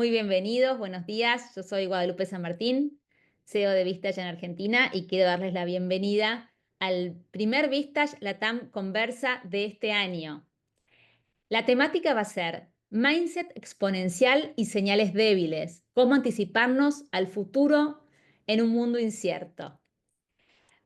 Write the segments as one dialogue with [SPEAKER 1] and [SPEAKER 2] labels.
[SPEAKER 1] Muy bienvenidos, buenos días. Yo soy Guadalupe San Martín, CEO de Vistage en Argentina y quiero darles la bienvenida al primer Vistage Latam Conversa de este año. La temática va a ser Mindset exponencial y señales débiles, cómo anticiparnos al futuro en un mundo incierto.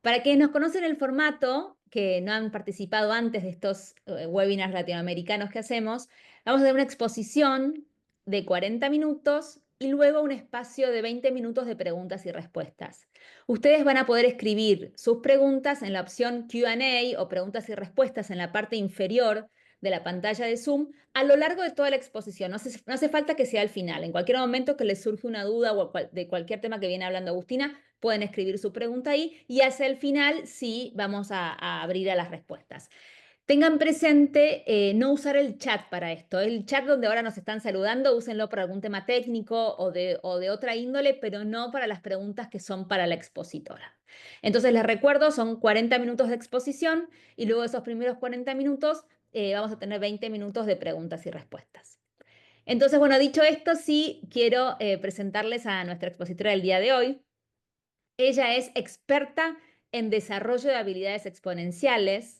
[SPEAKER 1] Para quienes nos conocen el formato, que no han participado antes de estos webinars latinoamericanos que hacemos, vamos a dar una exposición de 40 minutos y luego un espacio de 20 minutos de preguntas y respuestas. Ustedes van a poder escribir sus preguntas en la opción Q&A o preguntas y respuestas en la parte inferior de la pantalla de Zoom a lo largo de toda la exposición. No hace falta que sea al final. En cualquier momento que les surge una duda o de cualquier tema que viene hablando Agustina, pueden escribir su pregunta ahí y hacia el final sí vamos a abrir a las respuestas. Tengan presente no usar el chat para esto. El chat donde ahora nos están saludando, úsenlo para algún tema técnico o de otra índole, pero no para las preguntas que son para la expositora. Entonces les recuerdo, son 40 minutos de exposición y luego de esos primeros 40 minutos vamos a tener 20 minutos de preguntas y respuestas. Entonces, bueno, dicho esto, sí quiero presentarles a nuestra expositora del día de hoy. Ella es experta en desarrollo de habilidades exponenciales,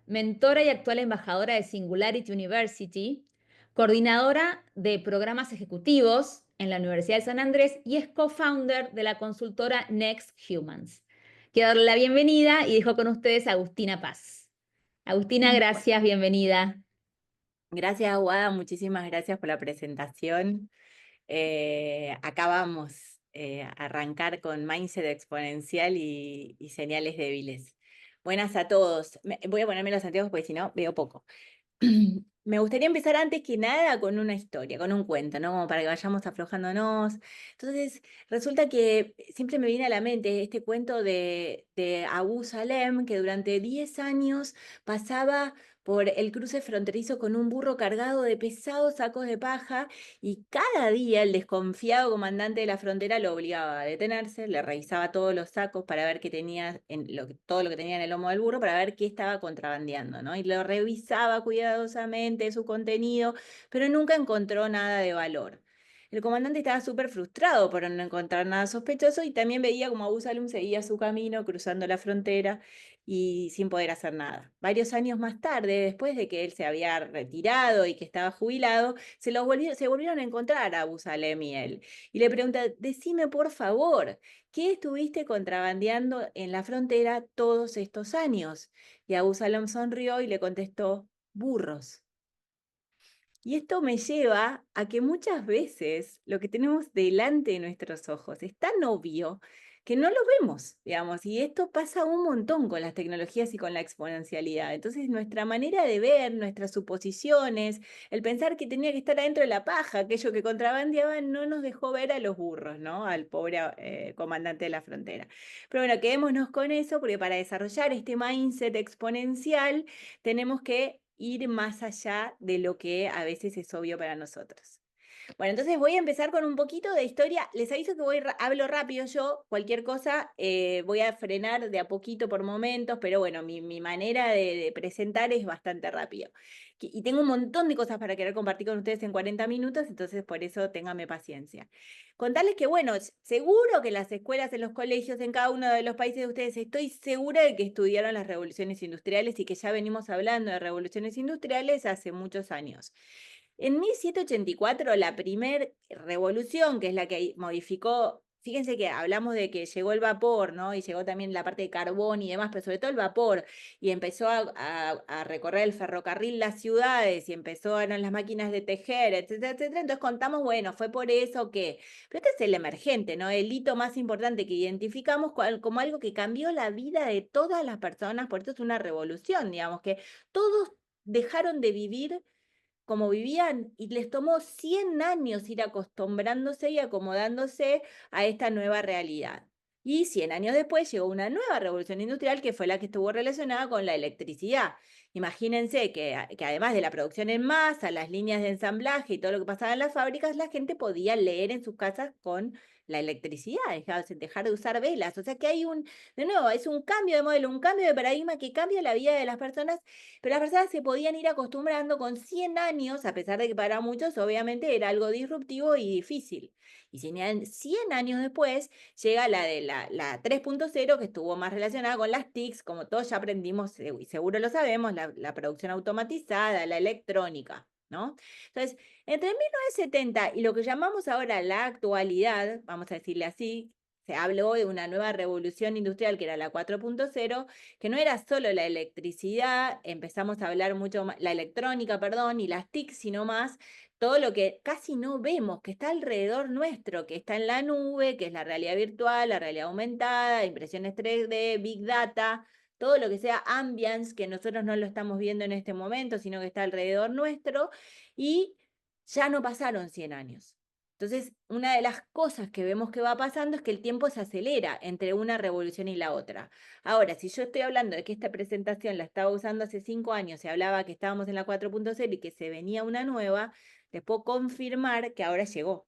[SPEAKER 1] mentora y actual embajadora de Singularity University, coordinadora de programas ejecutivos en la Universidad de San Andrés y es co-founder de la consultora Next Humans. Quiero darle la bienvenida y dejo con ustedes a Agustina Paz. Agustina, gracias, bienvenida.
[SPEAKER 2] Gracias, Aguada, muchísimas gracias por la presentación. Acá vamos a arrancar con Mindset exponencial y señales débiles. Buenas a todos. Voy a ponerme los anteojos porque si no veo poco. Me gustaría empezar antes que nada con una historia, con un cuento, ¿no? Como para que vayamos aflojándonos. Entonces, resulta que siempre me viene a la mente este cuento de Abu Salem, que durante 10 años pasaba por el cruce fronterizo con un burro cargado de pesados sacos de paja y cada día el desconfiado comandante de la frontera lo obligaba a detenerse, le revisaba todos los sacos para ver qué tenía, todo lo que tenía en el lomo del burro, para ver qué estaba contrabandeando, ¿no? Y lo revisaba cuidadosamente su contenido, pero nunca encontró nada de valor. El comandante estaba súper frustrado por no encontrar nada sospechoso y también veía como Abu Salem seguía su camino cruzando la frontera y sin poder hacer nada. Varios años más tarde, después de que él se había retirado y que estaba jubilado, se volvieron a encontrar a Abu Salem y él. Y le pregunta, decime por favor, ¿qué estuviste contrabandeando en la frontera todos estos años? Y Abu Salem sonrió y le contestó, burros. Y esto me lleva a que muchas veces lo que tenemos delante de nuestros ojos es tan obvio que no lo vemos, digamos, y esto pasa un montón con las tecnologías y con la exponencialidad. Entonces, nuestra manera de ver, nuestras suposiciones, el pensar que tenía que estar adentro de la paja, aquello que contrabandeaban, no nos dejó ver a los burros, ¿no? Al pobre comandante de la frontera. Pero bueno, quedémonos con eso, porque para desarrollar este mindset exponencial tenemos que ir más allá de lo que a veces es obvio para nosotros. Bueno, entonces voy a empezar con un poquito de historia. Les aviso que hablo rápido yo, cualquier cosa voy a frenar de a poquito por momentos, pero bueno, mi manera de presentar es bastante rápido. Y tengo un montón de cosas para querer compartir con ustedes en 40 minutos, entonces por eso ténganme paciencia. Contarles que, bueno, seguro que en las escuelas, en los colegios, en cada uno de los países de ustedes, estoy segura de que estudiaron las revoluciones industriales y que ya venimos hablando de revoluciones industriales hace muchos años. En 1784, la primera revolución, que es la que modificó, fíjense que hablamos de que llegó el vapor, ¿no? Y llegó también la parte de carbón y demás, pero sobre todo el vapor, y empezó a recorrer el ferrocarril las ciudades, y empezaron las máquinas de tejer, etcétera, etcétera. Entonces contamos, bueno, fue por eso que... Pero este es el emergente, ¿no? El hito más importante que identificamos como algo que cambió la vida de todas las personas, por eso es una revolución, digamos, que todos dejaron de vivir como vivían y les tomó 100 años ir acostumbrándose y acomodándose a esta nueva realidad. Y 100 años después llegó una nueva revolución industrial que fue la que estuvo relacionada con la electricidad. Imagínense que además de la producción en masa, las líneas de ensamblaje y todo lo que pasaba en las fábricas, la gente podía leer en sus casas con la electricidad, dejar de usar velas. O sea que hay de nuevo, es un cambio de modelo, un cambio de paradigma que cambia la vida de las personas, pero las personas se podían ir acostumbrando con 100 años, a pesar de que para muchos obviamente era algo disruptivo y difícil. Y 100 años después llega la 3.0, que estuvo más relacionada con las TICs, como todos ya aprendimos, y seguro lo sabemos, la producción automatizada, la electrónica, ¿no? Entonces, entre 1970 y lo que llamamos ahora la actualidad, vamos a decirle así, se habló de una nueva revolución industrial que era la 4.0, que no era solo la electricidad, empezamos a hablar mucho más, la electrónica, perdón, y las TIC, sino más todo lo que casi no vemos, que está alrededor nuestro, que está en la nube, que es la realidad virtual, la realidad aumentada, impresiones 3D, Big Data, todo lo que sea ambience, que nosotros no lo estamos viendo en este momento, sino que está alrededor nuestro, y ya no pasaron 100 años. Entonces, una de las cosas que vemos que va pasando es que el tiempo se acelera entre una revolución y la otra. Ahora, si yo estoy hablando de que esta presentación la estaba usando hace 5 años, se hablaba que estábamos en la 4.0 y que se venía una nueva, les puedo confirmar que ahora llegó.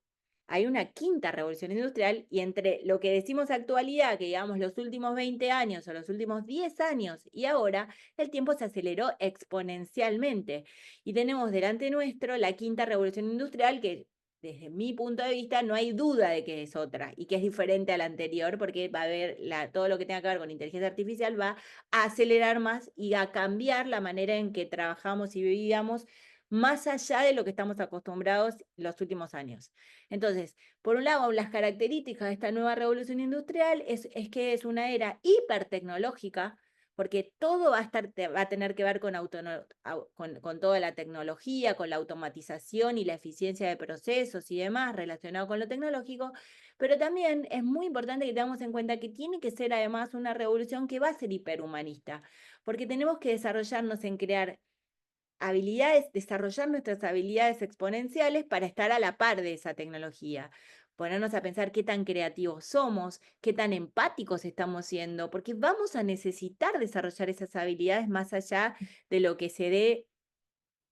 [SPEAKER 2] Hay una quinta revolución industrial y entre lo que decimos actualidad, que digamos los últimos 20 años o los últimos 10 años y ahora, el tiempo se aceleró exponencialmente. Y tenemos delante nuestro la quinta revolución industrial que desde mi punto de vista no hay duda de que es otra y que es diferente a la anterior porque va a haber todo lo que tenga que ver con inteligencia artificial va a acelerar más y a cambiar la manera en que trabajamos y vivíamos más allá de lo que estamos acostumbrados los últimos años. Entonces, por un lado, las características de esta nueva revolución industrial es que es una era hipertecnológica, porque todo va a tener que ver con toda la tecnología, con la automatización y la eficiencia de procesos y demás relacionado con lo tecnológico, pero también es muy importante que tengamos en cuenta que tiene que ser además una revolución que va a ser hiperhumanista, porque tenemos que desarrollarnos en crear habilidades, desarrollar nuestras habilidades exponenciales para estar a la par de esa tecnología. Ponernos a pensar qué tan creativos somos, qué tan empáticos estamos siendo, porque vamos a necesitar desarrollar esas habilidades más allá de lo que se dé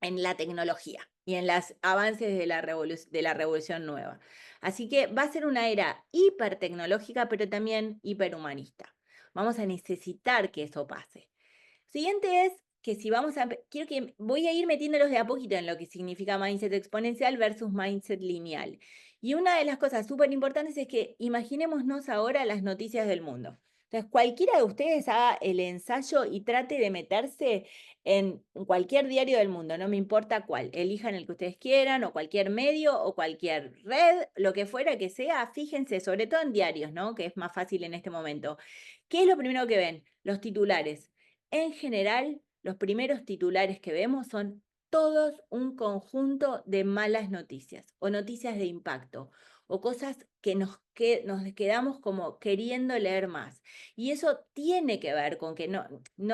[SPEAKER 2] en la tecnología y en los avances de la revolución nueva. Así que va a ser una era hipertecnológica, pero también hiperhumanista. Vamos a necesitar que eso pase. Siguiente es que si vamos a, quiero que voy a ir metiéndolos de a poquito en lo que significa mindset exponencial versus mindset lineal. Y una de las cosas súper importantes es que imaginémonos ahora las noticias del mundo. Entonces, cualquiera de ustedes haga el ensayo y trate de meterse en cualquier diario del mundo, no me importa cuál, elijan el que ustedes quieran o cualquier medio o cualquier red, lo que fuera que sea, fíjense, sobre todo en diarios, ¿no? Que es más fácil en este momento. ¿Qué es lo primero que ven? Los titulares. En general, los primeros titulares que vemos son todos un conjunto de malas noticias o noticias de impacto o cosas que nos quedamos como queriendo leer más. Y eso tiene que ver con que no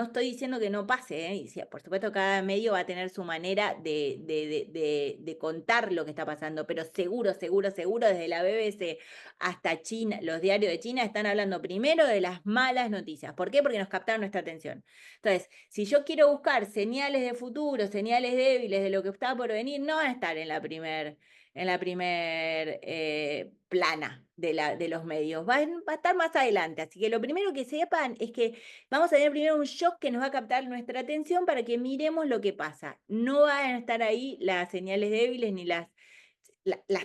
[SPEAKER 2] estoy diciendo que no pase, ¿eh? Y sí, por supuesto cada medio va a tener su manera de contar lo que está pasando, pero seguro, seguro, seguro, desde la BBC hasta China, los diarios de China están hablando primero de las malas noticias. ¿Por qué? Porque nos captaron nuestra atención. Entonces, si yo quiero buscar señales de futuro, señales débiles de lo que está por venir, no van a estar en la primer plana de los medios, va a estar más adelante. Así que lo primero que sepan es que vamos a tener primero un shock que nos va a captar nuestra atención para que miremos lo que pasa. No van a estar ahí las señales débiles ni las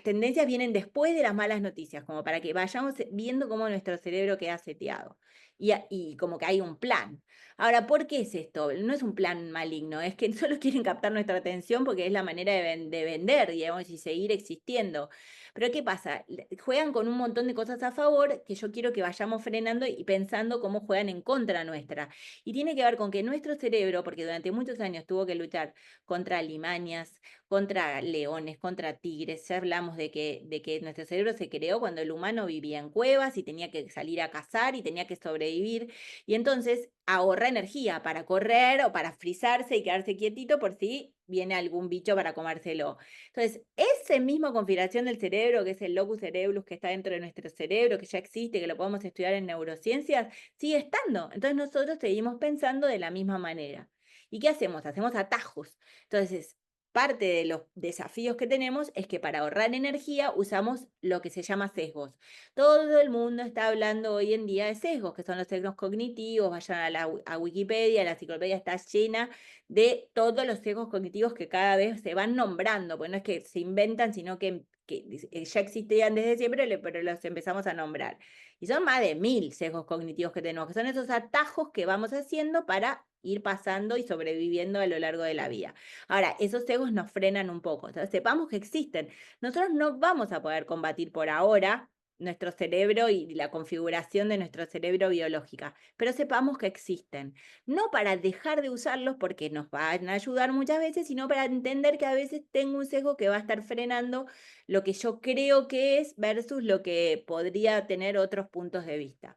[SPEAKER 2] tendencias vienen después de las malas noticias, como para que vayamos viendo cómo nuestro cerebro queda seteado y como que hay un plan. Ahora, ¿por qué es esto? No es un plan maligno, es que solo quieren captar nuestra atención porque es la manera de vender, digamos, y seguir existiendo. Pero ¿qué pasa? Juegan con un montón de cosas a favor que yo quiero que vayamos frenando y pensando cómo juegan en contra nuestra. Y tiene que ver con que nuestro cerebro, porque durante muchos años tuvo que luchar contra alimañas, contra leones, contra tigres. Ya hablamos de que nuestro cerebro se creó cuando el humano vivía en cuevas y tenía que salir a cazar y tenía que sobrevivir. Y entonces ahorra energía para correr o para frizarse y quedarse quietito por si viene algún bicho para comérselo. Entonces, esa misma configuración del cerebro, que es el locus cerebrus que está dentro de nuestro cerebro, que ya existe, que lo podemos estudiar en neurociencias, sigue estando. Entonces nosotros seguimos pensando de la misma manera. ¿Y qué hacemos? Hacemos atajos. Entonces, parte de los desafíos que tenemos es que para ahorrar energía usamos lo que se llama sesgos. Todo el mundo está hablando hoy en día de sesgos, que son los sesgos cognitivos. Vayan a Wikipedia, la enciclopedia está llena de todos los sesgos cognitivos que cada vez se van nombrando, porque no es que se inventan, sino que ya existían desde siempre, pero los empezamos a nombrar. Y son más de 1000 sesgos cognitivos que tenemos, que son esos atajos que vamos haciendo para ir pasando y sobreviviendo a lo largo de la vida. Ahora, esos sesgos nos frenan un poco. Entonces, sepamos que existen. Nosotros no vamos a poder combatir por ahora nuestro cerebro y la configuración de nuestro cerebro biológica, pero sepamos que existen. No para dejar de usarlos porque nos van a ayudar muchas veces, sino para entender que a veces tengo un sesgo que va a estar frenando lo que yo creo que es versus lo que podría tener otros puntos de vista.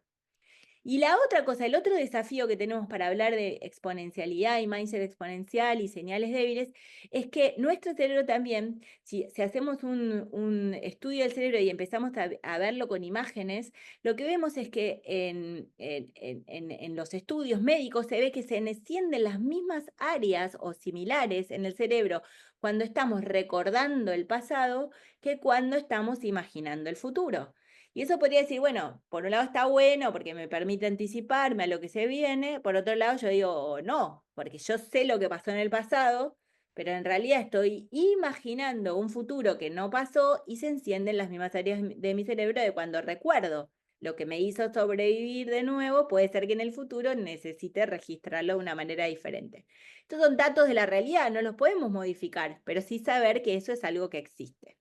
[SPEAKER 2] Y la otra cosa, el otro desafío que tenemos para hablar de exponencialidad y mindset exponencial y señales débiles, es que nuestro cerebro también, si hacemos un estudio del cerebro y empezamos a verlo con imágenes, lo que vemos es que en los estudios médicos se ve que se encienden las mismas áreas o similares en el cerebro cuando estamos recordando el pasado que cuando estamos imaginando el futuro. Y eso podría decir, bueno, por un lado está bueno porque me permite anticiparme a lo que se viene, por otro lado yo digo, no, porque yo sé lo que pasó en el pasado, pero en realidad estoy imaginando un futuro que no pasó y se encienden las mismas áreas de mi cerebro de cuando recuerdo. Lo que me hizo sobrevivir de nuevo puede ser que en el futuro necesite registrarlo de una manera diferente. Estos son datos de la realidad, no los podemos modificar, pero sí saber que eso es algo que existe.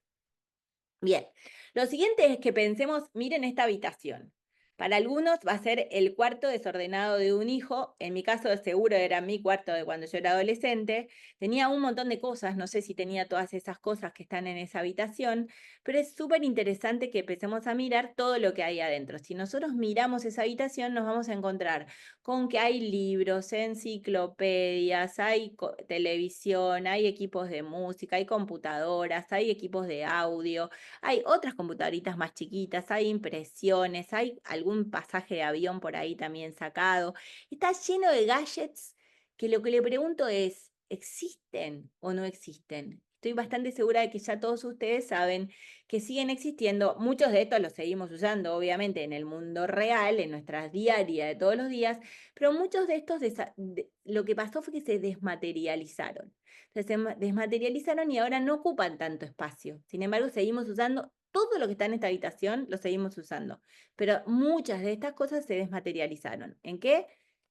[SPEAKER 2] Bien, lo siguiente es que pensemos, miren esta habitación. Para algunos va a ser el cuarto desordenado de un hijo. En mi caso, de seguro era mi cuarto de cuando yo era adolescente. Tenía un montón de cosas, no sé si tenía todas esas cosas que están en esa habitación, pero es súper interesante que empecemos a mirar todo lo que hay adentro. Si nosotros miramos esa habitación, nos vamos a encontrar con que hay libros, enciclopedias, hay televisión, hay equipos de música, hay computadoras, hay equipos de audio. Hay otras computadoritas más chiquitas, hay impresiones, hay algún pasaje de avión por ahí también sacado. Está lleno de gadgets que lo que le pregunto es, ¿existen o no existen? Estoy bastante segura de que ya todos ustedes saben que siguen existiendo. Muchos de estos los seguimos usando, obviamente, en el mundo real, en nuestras diarias de todos los días, pero muchos de estos, lo que pasó fue que se desmaterializaron. Se desmaterializaron y ahora no ocupan tanto espacio. Sin embargo, seguimos usando todo lo que está en esta habitación, lo seguimos usando. Pero muchas de estas cosas se desmaterializaron. ¿En qué?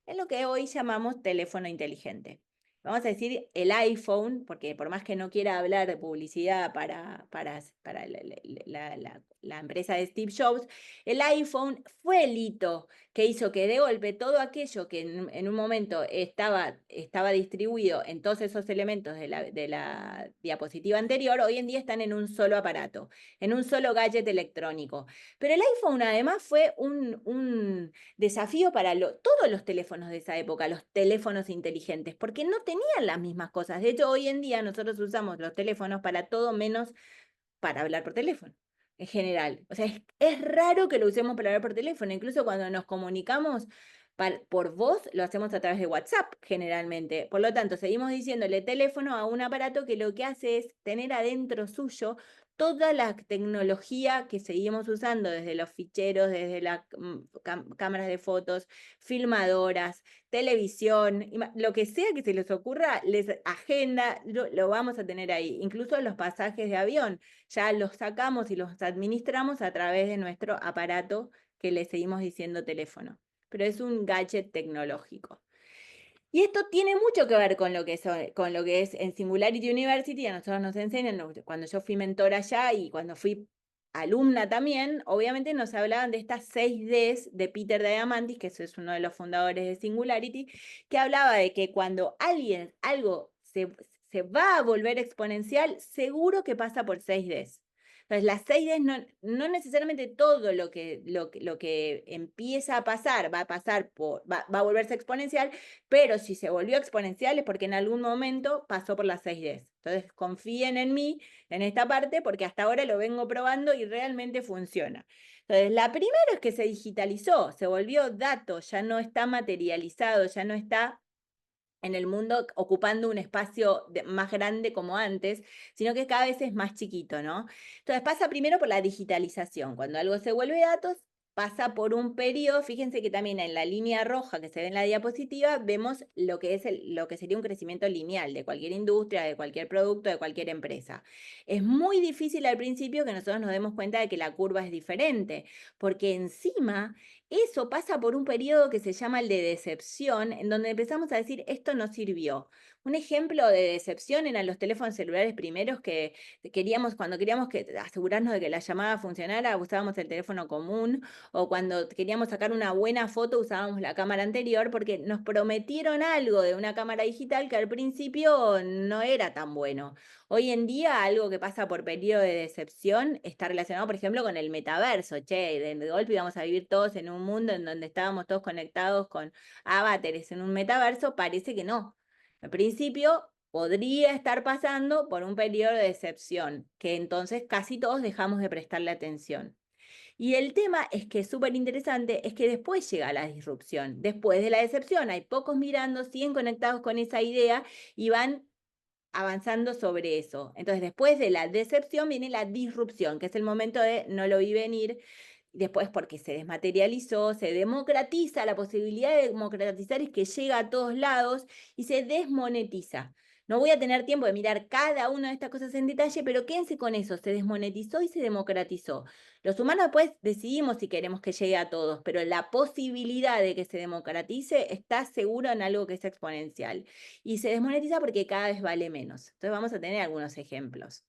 [SPEAKER 2] En lo que hoy llamamos teléfono inteligente. Vamos a decir el iPhone, porque por más que no quiera hablar de publicidad para la empresa de Steve Jobs, el iPhone fue el hito que hizo que de golpe todo aquello que en un momento estaba distribuido en todos esos elementos de la diapositiva anterior, hoy en día están en un solo aparato, en un solo gadget electrónico. Pero el iPhone además fue un desafío para todos los teléfonos de esa época, los teléfonos inteligentes, porque no tenían las mismas cosas. De hecho, hoy en día nosotros usamos los teléfonos para todo menos para hablar por teléfono, en general. O sea, es raro que lo usemos para hablar por teléfono. Incluso cuando nos comunicamos por voz, lo hacemos a través de WhatsApp, generalmente. Por lo tanto, seguimos diciéndole teléfono a un aparato que lo que hace es tener adentro suyo toda la tecnología que seguimos usando, desde los ficheros, desde las cámaras de fotos, filmadoras, televisión, lo que sea que se les ocurra, les agenda, lo vamos a tener ahí. Incluso los pasajes de avión, ya los sacamos y los administramos a través de nuestro aparato que le seguimos diciendo teléfono. Pero es un gadget tecnológico. Y esto tiene mucho que ver con lo que es en Singularity University. A nosotros nos enseñan, cuando yo fui mentora allá y cuando fui alumna también, obviamente nos hablaban de estas 6Ds de Peter Diamandis, que es uno de los fundadores de Singularity, que hablaba de que cuando algo se va a volver exponencial, seguro que pasa por 6Ds. Entonces, las 6Ds no necesariamente todo lo que empieza a pasar va a pasar va a volverse exponencial, pero si se volvió exponencial es porque en algún momento pasó por las 6Ds. Entonces, confíen en mí en esta parte porque hasta ahora lo vengo probando y realmente funciona. Entonces, la primera es que se digitalizó, se volvió dato, ya no está materializado, ya no está en el mundo ocupando un espacio más grande como antes, sino que cada vez es más chiquito, ¿no? Entonces pasa primero por la digitalización. Cuando algo se vuelve datos, pasa por un periodo, fíjense que también en la línea roja que se ve en la diapositiva, vemos lo que es lo que sería un crecimiento lineal de cualquier industria, de cualquier producto, de cualquier empresa. Es muy difícil al principio que nosotros nos demos cuenta de que la curva es diferente, porque encima eso pasa por un periodo que se llama el de decepción, en donde empezamos a decir, esto no sirvió. Un ejemplo de decepción eran los teléfonos celulares primeros que cuando queríamos asegurarnos de que la llamada funcionara, usábamos el teléfono común, o cuando queríamos sacar una buena foto usábamos la cámara anterior, porque nos prometieron algo de una cámara digital que al principio no era tan bueno. Hoy en día algo que pasa por periodo de decepción está relacionado, por ejemplo, con el metaverso. Che, de golpe íbamos a vivir todos en un mundo en donde estábamos todos conectados con avatares en un metaverso. Parece que no. Al principio podría estar pasando por un periodo de decepción, que entonces casi todos dejamos de prestarle atención. Y el tema es que es súper interesante, es que después llega la disrupción. Después de la decepción hay pocos mirando, siguen conectados con esa idea y van avanzando sobre eso. Entonces, después de la decepción viene la disrupción, que es el momento de no lo vi venir, después porque se desmaterializó, se democratiza, la posibilidad de democratizar es que llega a todos lados y se desmonetiza. No voy a tener tiempo de mirar cada una de estas cosas en detalle, pero quédense con eso, se desmonetizó y se democratizó. Los humanos después decidimos si queremos que llegue a todos, pero la posibilidad de que se democratice está seguro en algo que es exponencial. Y se desmonetiza porque cada vez vale menos. Entonces vamos a tener algunos ejemplos.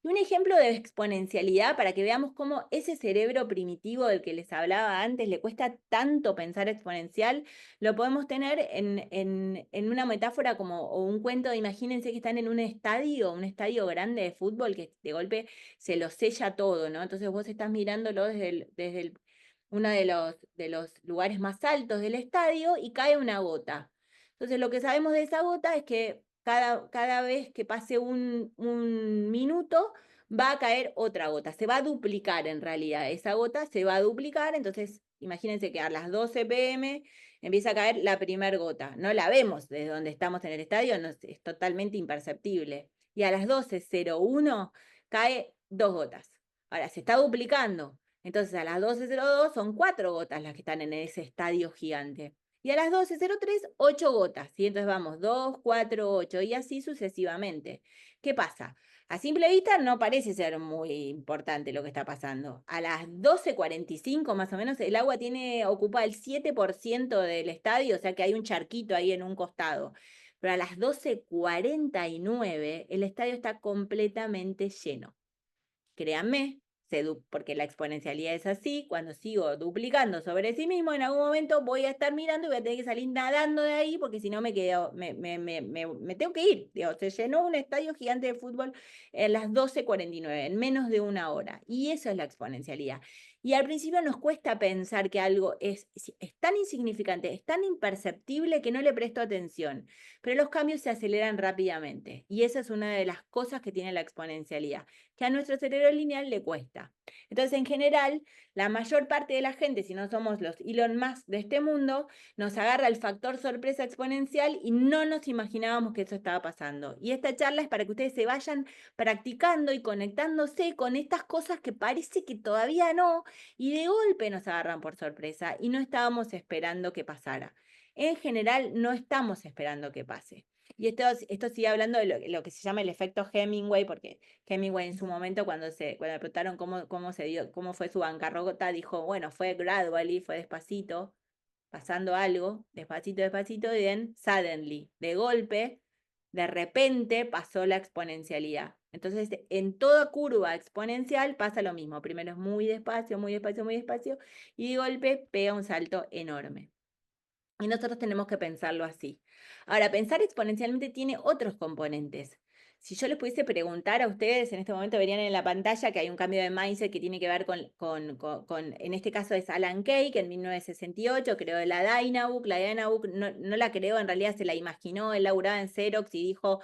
[SPEAKER 2] Y un ejemplo de exponencialidad para que veamos cómo ese cerebro primitivo del que les hablaba antes le cuesta tanto pensar exponencial, lo podemos tener en una metáfora como o un cuento. Imagínense que están en un estadio grande de fútbol que de golpe se lo sella todo, ¿no? Entonces vos estás mirándolo desde uno de los lugares más altos del estadio y cae una gota. Entonces lo que sabemos de esa gota es que cada vez que pase un minuto va a caer otra gota, se va a duplicar en realidad, esa gota se va a duplicar, entonces imagínense que a las 12 p.m. empieza a caer la primera gota, no la vemos desde donde estamos en el estadio, es totalmente imperceptible, y a las 12:01 cae dos gotas, ahora se está duplicando, entonces a las 12:02 son cuatro gotas las que están en ese estadio gigante. Y a las 12:03, 8 gotas. Y entonces vamos 2, 4, 8 y así sucesivamente. ¿Qué pasa? A simple vista no parece ser muy importante lo que está pasando. A las 12:45 más o menos el agua ocupa el 7% del estadio, o sea que hay un charquito ahí en un costado. Pero a las 12:49 el estadio está completamente lleno. Créanme, porque la exponencialidad es así, cuando sigo duplicando sobre sí mismo, en algún momento voy a estar mirando y voy a tener que salir nadando de ahí, porque si no me quedo, me tengo que ir. Digo, se llenó un estadio gigante de fútbol en las 12:49, en menos de una hora. Y eso es la exponencialidad. Y al principio nos cuesta pensar que algo es tan insignificante, es tan imperceptible que no le presto atención, pero los cambios se aceleran rápidamente. Y esa es una de las cosas que tiene la exponencialidad, que a nuestro cerebro lineal le cuesta. Entonces, en general, la mayor parte de la gente, si no somos los Elon Musk de este mundo, nos agarra el factor sorpresa exponencial y no nos imaginábamos que eso estaba pasando. Y esta charla es para que ustedes se vayan practicando y conectándose con estas cosas que parece que todavía no, y de golpe nos agarran por sorpresa y no estábamos esperando que pasara. En general, no estamos esperando que pase. Y esto sigue hablando de lo que se llama el efecto Hemingway, porque Hemingway en su momento, cuando le preguntaron cómo fue su bancarrota, dijo, bueno, fue gradually, fue despacito, pasando algo, despacito, despacito, y then suddenly, de golpe, de repente pasó la exponencialidad. Entonces, en toda curva exponencial pasa lo mismo. Primero es muy despacio, muy despacio, muy despacio, y de golpe pega un salto enorme. Y nosotros tenemos que pensarlo así. Ahora, pensar exponencialmente tiene otros componentes. Si yo les pudiese preguntar a ustedes, en este momento verían en la pantalla que hay un cambio de mindset que tiene que ver en este caso es Alan Kay, que en 1968 creó la Dynabook. La Dynabook no la creó, en realidad se la imaginó, él laburaba en Xerox y dijo,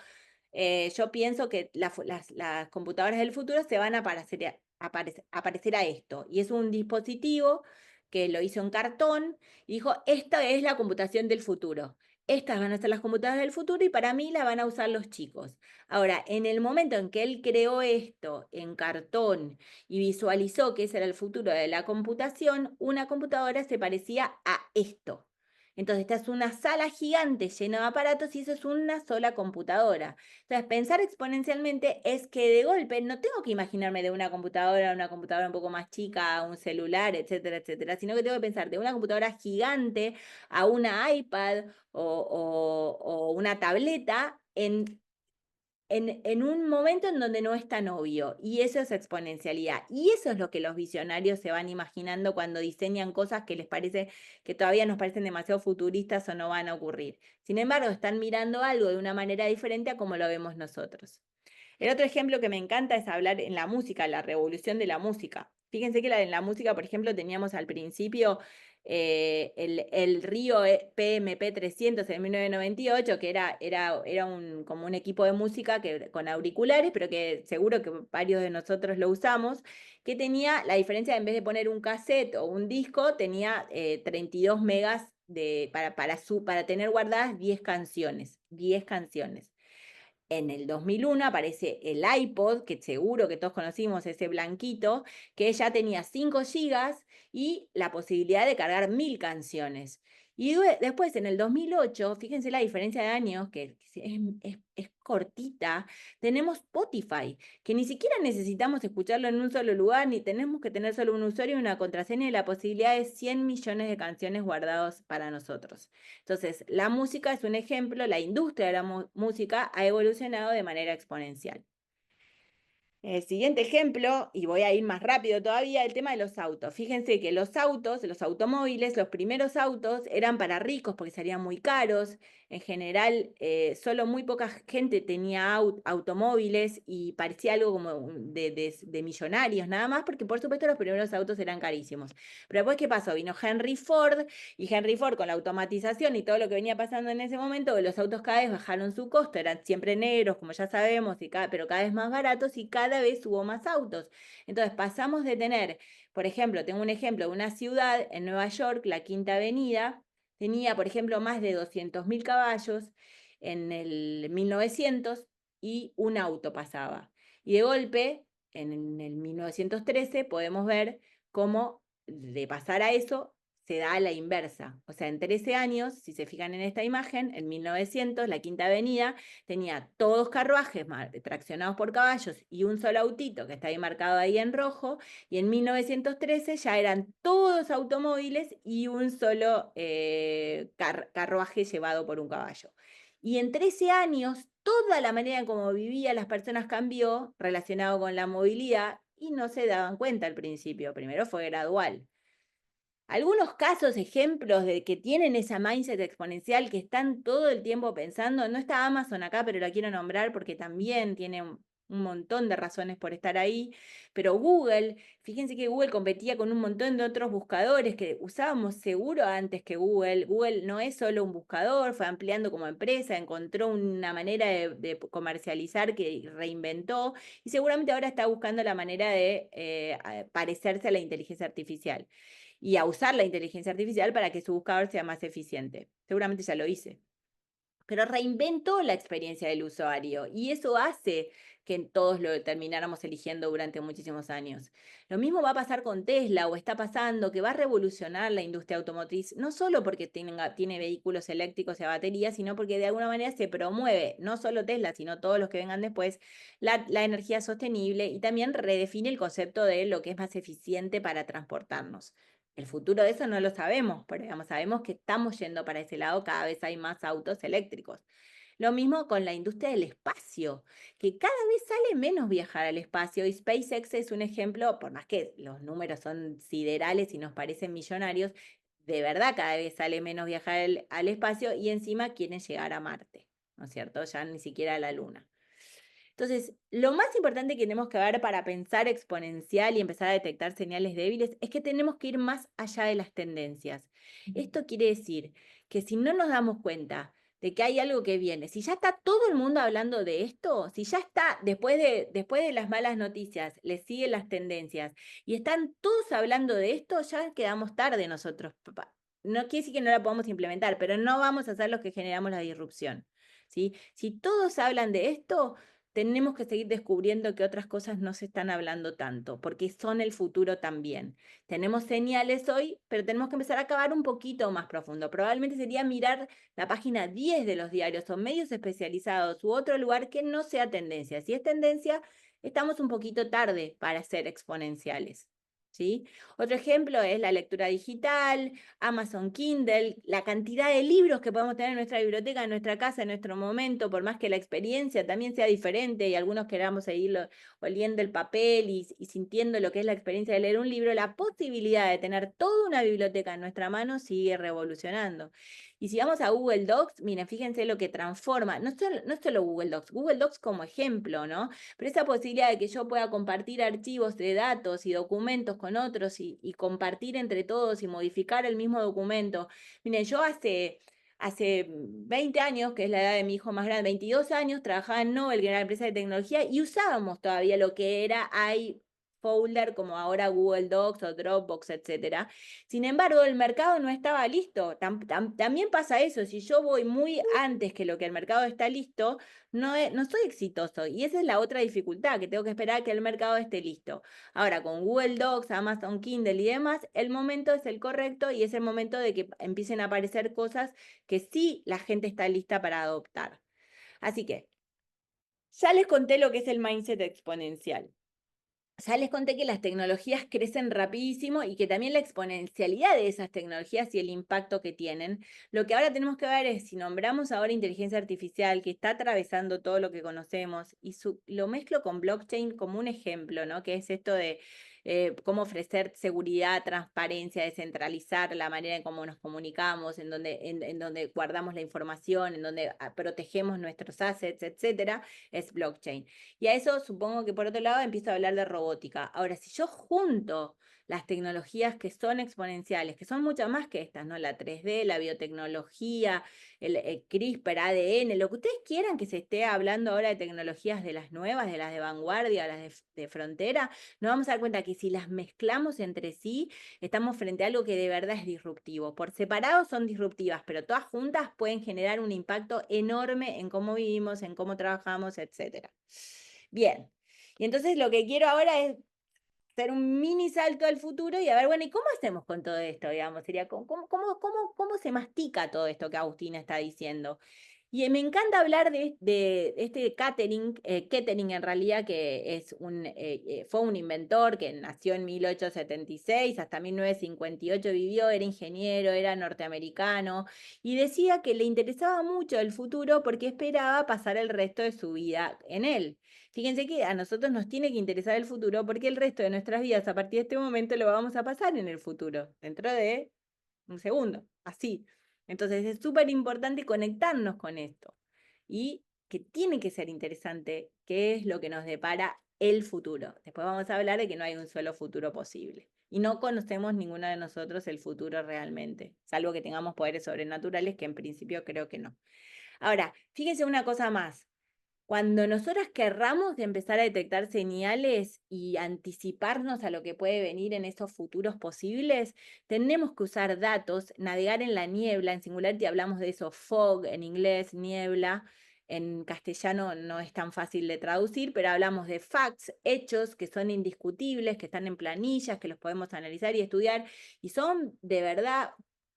[SPEAKER 2] yo pienso que las computadoras del futuro se van a aparecer a esto. Y es un dispositivo que lo hizo en cartón y dijo, esta es la computación del futuro. estas van a ser las computadoras del futuro y para mí las van a usar los chicos. Ahora, en el momento en que él creó esto en cartón y visualizó que ese era el futuro de la computación, una computadora se parecía a esto. Entonces, esta es una sala gigante llena de aparatos y eso es una sola computadora. Entonces, pensar exponencialmente es que de golpe no tengo que imaginarme de una computadora a una computadora un poco más chica, a un celular, etcétera, etcétera, sino que tengo que pensar de una computadora gigante a una iPad o una tableta en un momento en donde no es tan obvio, y eso es exponencialidad. Y eso es lo que los visionarios se van imaginando cuando diseñan cosas que les parece, que todavía nos parecen demasiado futuristas o no van a ocurrir. Sin embargo, están mirando algo de una manera diferente a como lo vemos nosotros. El otro ejemplo que me encanta es hablar en la música, la revolución de la música. Fíjense que en la música, por ejemplo, teníamos al principio el Río PMP 300 en 1998, que era como un equipo de música con auriculares, pero que seguro que varios de nosotros lo usamos, que tenía la diferencia, en vez de poner un cassette o un disco, tenía 32 megas para tener guardadas 10 canciones. 10 canciones. En el 2001 aparece el iPod, que seguro que todos conocimos, ese blanquito, que ya tenía 5 gigas y la posibilidad de cargar 1000 canciones. Y después, en el 2008, fíjense la diferencia de años, que es cortita, tenemos Spotify, que ni siquiera necesitamos escucharlo en un solo lugar, ni tenemos que tener solo un usuario y una contraseña y la posibilidad de 100 millones de canciones guardados para nosotros. Entonces, la música es un ejemplo, la industria de la música ha evolucionado de manera exponencial. El siguiente ejemplo, y voy a ir más rápido todavía, el tema de los autos. Fíjense que los autos, los automóviles, los primeros autos eran para ricos porque salían muy caros. En general, solo muy poca gente tenía automóviles y parecía algo como de millonarios nada más, porque por supuesto los primeros autos eran carísimos. Pero después, ¿qué pasó? Vino Henry Ford y Henry Ford con la automatización y todo lo que venía pasando en ese momento, los autos cada vez bajaron su costo, eran siempre negros, como ya sabemos, pero cada vez más baratos y cada vez hubo más autos. Entonces pasamos de tener, por ejemplo, tengo un ejemplo de una ciudad en Nueva York, la Quinta Avenida, tenía, por ejemplo, más de 200.000 caballos en el 1900 y un auto pasaba. Y de golpe, en el 1913, podemos ver cómo de pasar a eso se da a la inversa. O sea, en 13 años, si se fijan en esta imagen, en 1900, la Quinta Avenida tenía todos carruajes traccionados por caballos y un solo autito que está ahí marcado ahí en rojo, y en 1913 ya eran todos automóviles y un solo carruaje llevado por un caballo. Y en 13 años, toda la manera en cómo vivían las personas cambió relacionado con la movilidad y no se daban cuenta al principio. Primero fue gradual. Algunos casos, ejemplos de que tienen esa mindset exponencial, que están todo el tiempo pensando, no está Amazon acá, pero la quiero nombrar porque también tiene un montón de razones por estar ahí, pero Google, fíjense que Google competía con un montón de otros buscadores que usábamos seguro antes que Google. Google no es solo un buscador, fue ampliando como empresa, encontró una manera de comercializar que reinventó y seguramente ahora está buscando la manera de parecerse a la inteligencia artificial y a usar la inteligencia artificial para que su buscador sea más eficiente. Seguramente ya lo hice. Pero reinventó la experiencia del usuario y eso hace que todos lo termináramos eligiendo durante muchísimos años. Lo mismo va a pasar con Tesla o está pasando que va a revolucionar la industria automotriz, no solo porque tiene vehículos eléctricos y a batería, sino porque de alguna manera se promueve, no solo Tesla, sino todos los que vengan después, la energía sostenible y también redefine el concepto de lo que es más eficiente para transportarnos. El futuro de eso no lo sabemos, pero digamos, sabemos que estamos yendo para ese lado, cada vez hay más autos eléctricos. Lo mismo con la industria del espacio, que cada vez sale menos viajar al espacio y SpaceX es un ejemplo, por más que los números son siderales y nos parecen millonarios, de verdad cada vez sale menos viajar al espacio y encima quieren llegar a Marte, ¿no es cierto? Ya ni siquiera a la Luna. Entonces, lo más importante que tenemos que ver para pensar exponencial y empezar a detectar señales débiles es que tenemos que ir más allá de las tendencias. Esto quiere decir que si no nos damos cuenta de que hay algo que viene, si ya está todo el mundo hablando de esto, si ya está, después de las malas noticias, le siguen las tendencias y están todos hablando de esto, ya quedamos tarde nosotros no quiere decir que no la podamos implementar, pero no vamos a ser los que generamos la disrupción, ¿sí? Si todos hablan de esto, tenemos que seguir descubriendo que otras cosas no se están hablando tanto, porque son el futuro también. Tenemos señales hoy, pero tenemos que empezar a cavar un poquito más profundo. Probablemente sería mirar la página 10 de los diarios o medios especializados u otro lugar que no sea tendencia. Si es tendencia, estamos un poquito tarde para ser exponenciales, ¿sí? Otro ejemplo es la lectura digital, Amazon Kindle, la cantidad de libros que podemos tener en nuestra biblioteca, en nuestra casa, en nuestro momento, por más que la experiencia también sea diferente y algunos queramos seguirlo oliendo el papel y sintiendo lo que es la experiencia de leer un libro, la posibilidad de tener toda una biblioteca en nuestra mano sigue revolucionando. Y si vamos a Google Docs, miren, fíjense lo que transforma, no solo Google Docs como ejemplo, ¿no? Pero esa posibilidad de que yo pueda compartir archivos de datos y documentos con otros y compartir entre todos y modificar el mismo documento. Miren, yo hace 20 años, que es la edad de mi hijo más grande, 22 años, trabajaba en Nobel, que era la empresa de tecnología, y usábamos todavía lo que era iFolder, como ahora Google Docs o Dropbox, etcétera. Sin embargo, el mercado no estaba listo. También pasa eso, si yo voy muy antes que lo que el mercado está listo, no soy exitoso. Y esa es la otra dificultad, que tengo que esperar a que el mercado esté listo. Ahora, con Google Docs, Amazon Kindle y demás, el momento es el correcto y es el momento de que empiecen a aparecer cosas que sí la gente está lista para adoptar. Así que, ya les conté lo que es el mindset exponencial. Ya les conté que las tecnologías crecen rapidísimo y que también la exponencialidad de esas tecnologías y el impacto que tienen. Lo que ahora tenemos que ver es si nombramos ahora inteligencia artificial que está atravesando todo lo que conocemos y lo mezclo con blockchain como un ejemplo, ¿no? Que es esto de cómo ofrecer seguridad, transparencia, descentralizar la manera en cómo nos comunicamos, en donde guardamos la información, en donde protegemos nuestros assets, etcétera, es blockchain. Y a eso supongo que por otro lado empiezo a hablar de robótica. Ahora, si yo junto las tecnologías que son exponenciales, que son muchas más que estas, ¿no? La 3D, la biotecnología, el CRISPR, ADN, lo que ustedes quieran que se esté hablando ahora de tecnologías de las nuevas, de las de vanguardia, las de frontera, nos vamos a dar cuenta que si las mezclamos entre sí, estamos frente a algo que de verdad es disruptivo. Por separado son disruptivas, pero todas juntas pueden generar un impacto enorme en cómo vivimos, en cómo trabajamos, etcétera. Bien, y entonces lo que quiero ahora es hacer un mini salto al futuro y a ver, bueno, ¿y cómo hacemos con todo esto? Digamos, sería, ¿cómo se mastica todo esto que Agustina está diciendo? Y me encanta hablar de este Kettering en realidad, que fue un inventor que nació en 1876, hasta 1958 vivió, era ingeniero, era norteamericano, y decía que le interesaba mucho el futuro porque esperaba pasar el resto de su vida en él. Fíjense que a nosotros nos tiene que interesar el futuro porque el resto de nuestras vidas a partir de este momento lo vamos a pasar en el futuro, dentro de un segundo, así. Entonces es súper importante conectarnos con esto y que tiene que ser interesante qué es lo que nos depara el futuro. Después vamos a hablar de que no hay un solo futuro posible y no conocemos ninguno de nosotros el futuro realmente, salvo que tengamos poderes sobrenaturales, que en principio creo que no. Ahora, fíjense una cosa más. Cuando nosotras querramos empezar a detectar señales y anticiparnos a lo que puede venir en estos futuros posibles, tenemos que usar datos, navegar en la niebla, en Singularity hablamos de eso, fog en inglés, niebla, en castellano no es tan fácil de traducir, pero hablamos de facts, hechos que son indiscutibles, que están en planillas, que los podemos analizar y estudiar, y son de verdad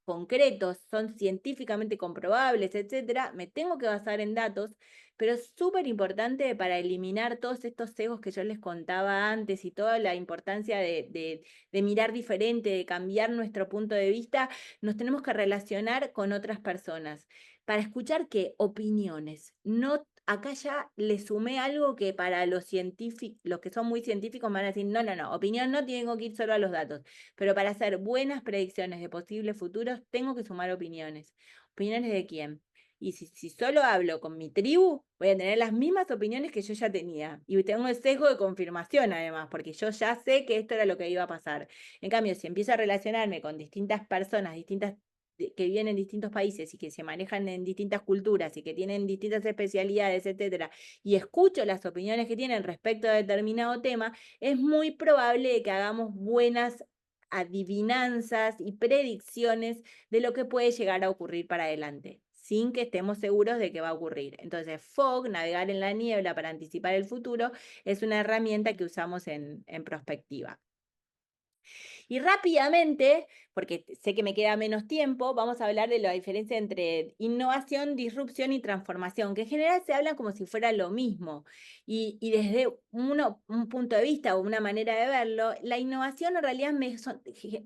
[SPEAKER 2] concretos, son científicamente comprobables, etcétera. Me tengo que basar en datos, pero es súper importante para eliminar todos estos sesgos que yo les contaba antes y toda la importancia de mirar diferente, de cambiar nuestro punto de vista, nos tenemos que relacionar con otras personas. Para escuchar qué opiniones. No, acá ya le sumé algo que para los científicos, los que son muy científicos me van a decir, no, no, no, opinión no, tengo que ir solo a los datos. Pero para hacer buenas predicciones de posibles futuros, tengo que sumar opiniones. ¿Opiniones de quién? Y si solo hablo con mi tribu, voy a tener las mismas opiniones que yo ya tenía. Y tengo el sesgo de confirmación además, porque yo ya sé que esto era lo que iba a pasar. En cambio, si empiezo a relacionarme con distintas personas, que viven en distintos países y que se manejan en distintas culturas y que tienen distintas especialidades, etcétera, y escucho las opiniones que tienen respecto a determinado tema, es muy probable que hagamos buenas adivinanzas y predicciones de lo que puede llegar a ocurrir para adelante, sin que estemos seguros de que va a ocurrir. Entonces, fog, navegar en la niebla para anticipar el futuro, es una herramienta que usamos en prospectiva. Y rápidamente, porque sé que me queda menos tiempo, vamos a hablar de la diferencia entre innovación, disrupción y transformación, que en general se hablan como si fuera lo mismo. Y desde un punto de vista o una manera de verlo, la innovación en realidad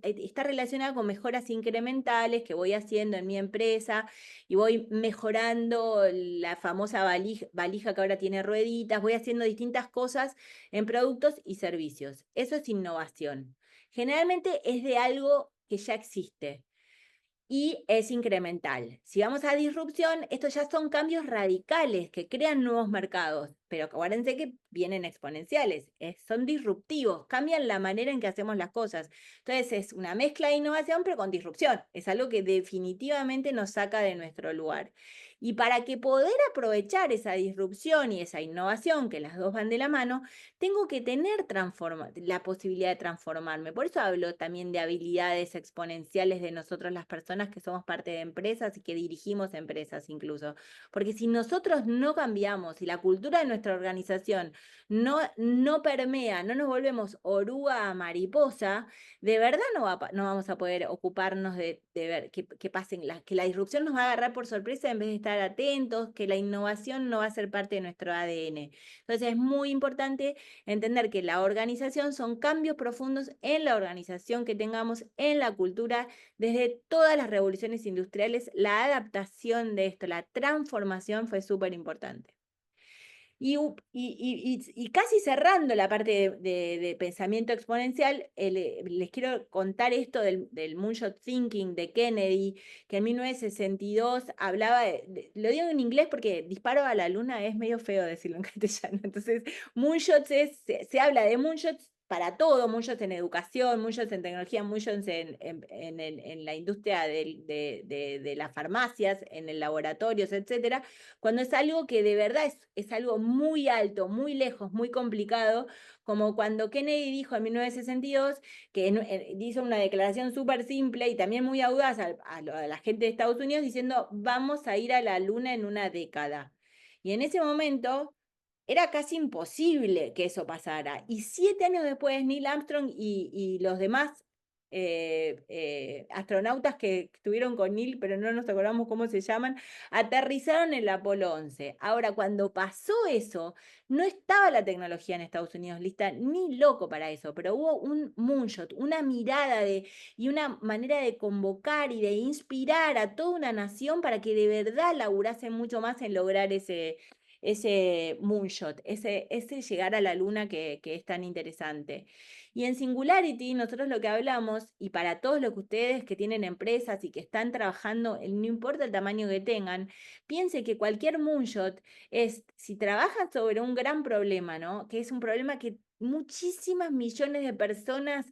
[SPEAKER 2] está relacionada con mejoras incrementales que voy haciendo en mi empresa y voy mejorando la famosa valija que ahora tiene rueditas, voy haciendo distintas cosas en productos y servicios. Eso es innovación. Generalmente es de algo que ya existe y es incremental. Si vamos a disrupción, estos ya son cambios radicales que crean nuevos mercados, pero acuérdense que vienen exponenciales, son disruptivos, cambian la manera en que hacemos las cosas. Entonces es una mezcla de innovación pero con disrupción, es algo que definitivamente nos saca de nuestro lugar. Y para que poder aprovechar esa disrupción y esa innovación, que las dos van de la mano, tengo que tener la posibilidad de transformarme. Por eso hablo también de habilidades exponenciales de nosotros las personas que somos parte de empresas y que dirigimos empresas incluso. Porque si nosotros no cambiamos y la cultura de nuestra organización no permea, no nos volvemos oruga a mariposa, de verdad no vamos a poder ocuparnos de ver que pasen, que la disrupción nos va a agarrar por sorpresa en vez de estar atentos, que la innovación no va a ser parte de nuestro ADN. Entonces es muy importante entender que la organización son cambios profundos en la organización que tengamos, en la cultura, desde todas las revoluciones industriales, la adaptación de esto, la transformación fue súper importante. Y casi cerrando la parte de pensamiento exponencial, les quiero contar esto del Moonshot Thinking de Kennedy, que en 1962 hablaba, lo digo en inglés porque disparo a la luna es medio feo decirlo en castellano, entonces moonshots se habla de moonshots para todo, moonshots en educación, moonshots en tecnología, moonshots en la industria de las farmacias, en el laboratorios, etcétera, cuando es algo que de verdad es algo muy alto, muy lejos, muy complicado, como cuando Kennedy dijo en 1962 que hizo una declaración súper simple y también muy audaz a la gente de Estados Unidos diciendo vamos a ir a la luna en una década. Y en ese momento era casi imposible que eso pasara. Y 7 años después, Neil Armstrong y los demás astronautas que estuvieron con Neil, pero no nos acordamos cómo se llaman, aterrizaron en el Apolo 11. Ahora, cuando pasó eso, no estaba la tecnología en Estados Unidos lista, ni loco para eso, pero hubo un moonshot, una mirada y una manera de convocar y de inspirar a toda una nación para que de verdad laburase mucho más en lograr ese moonshot, ese llegar a la luna que es tan interesante. Y en Singularity, nosotros lo que hablamos, y para todos los que ustedes que tienen empresas y que están trabajando, no importa el tamaño que tengan, piense que cualquier moonshot si trabajan sobre un gran problema, ¿no? Que es un problema que muchísimas millones de personas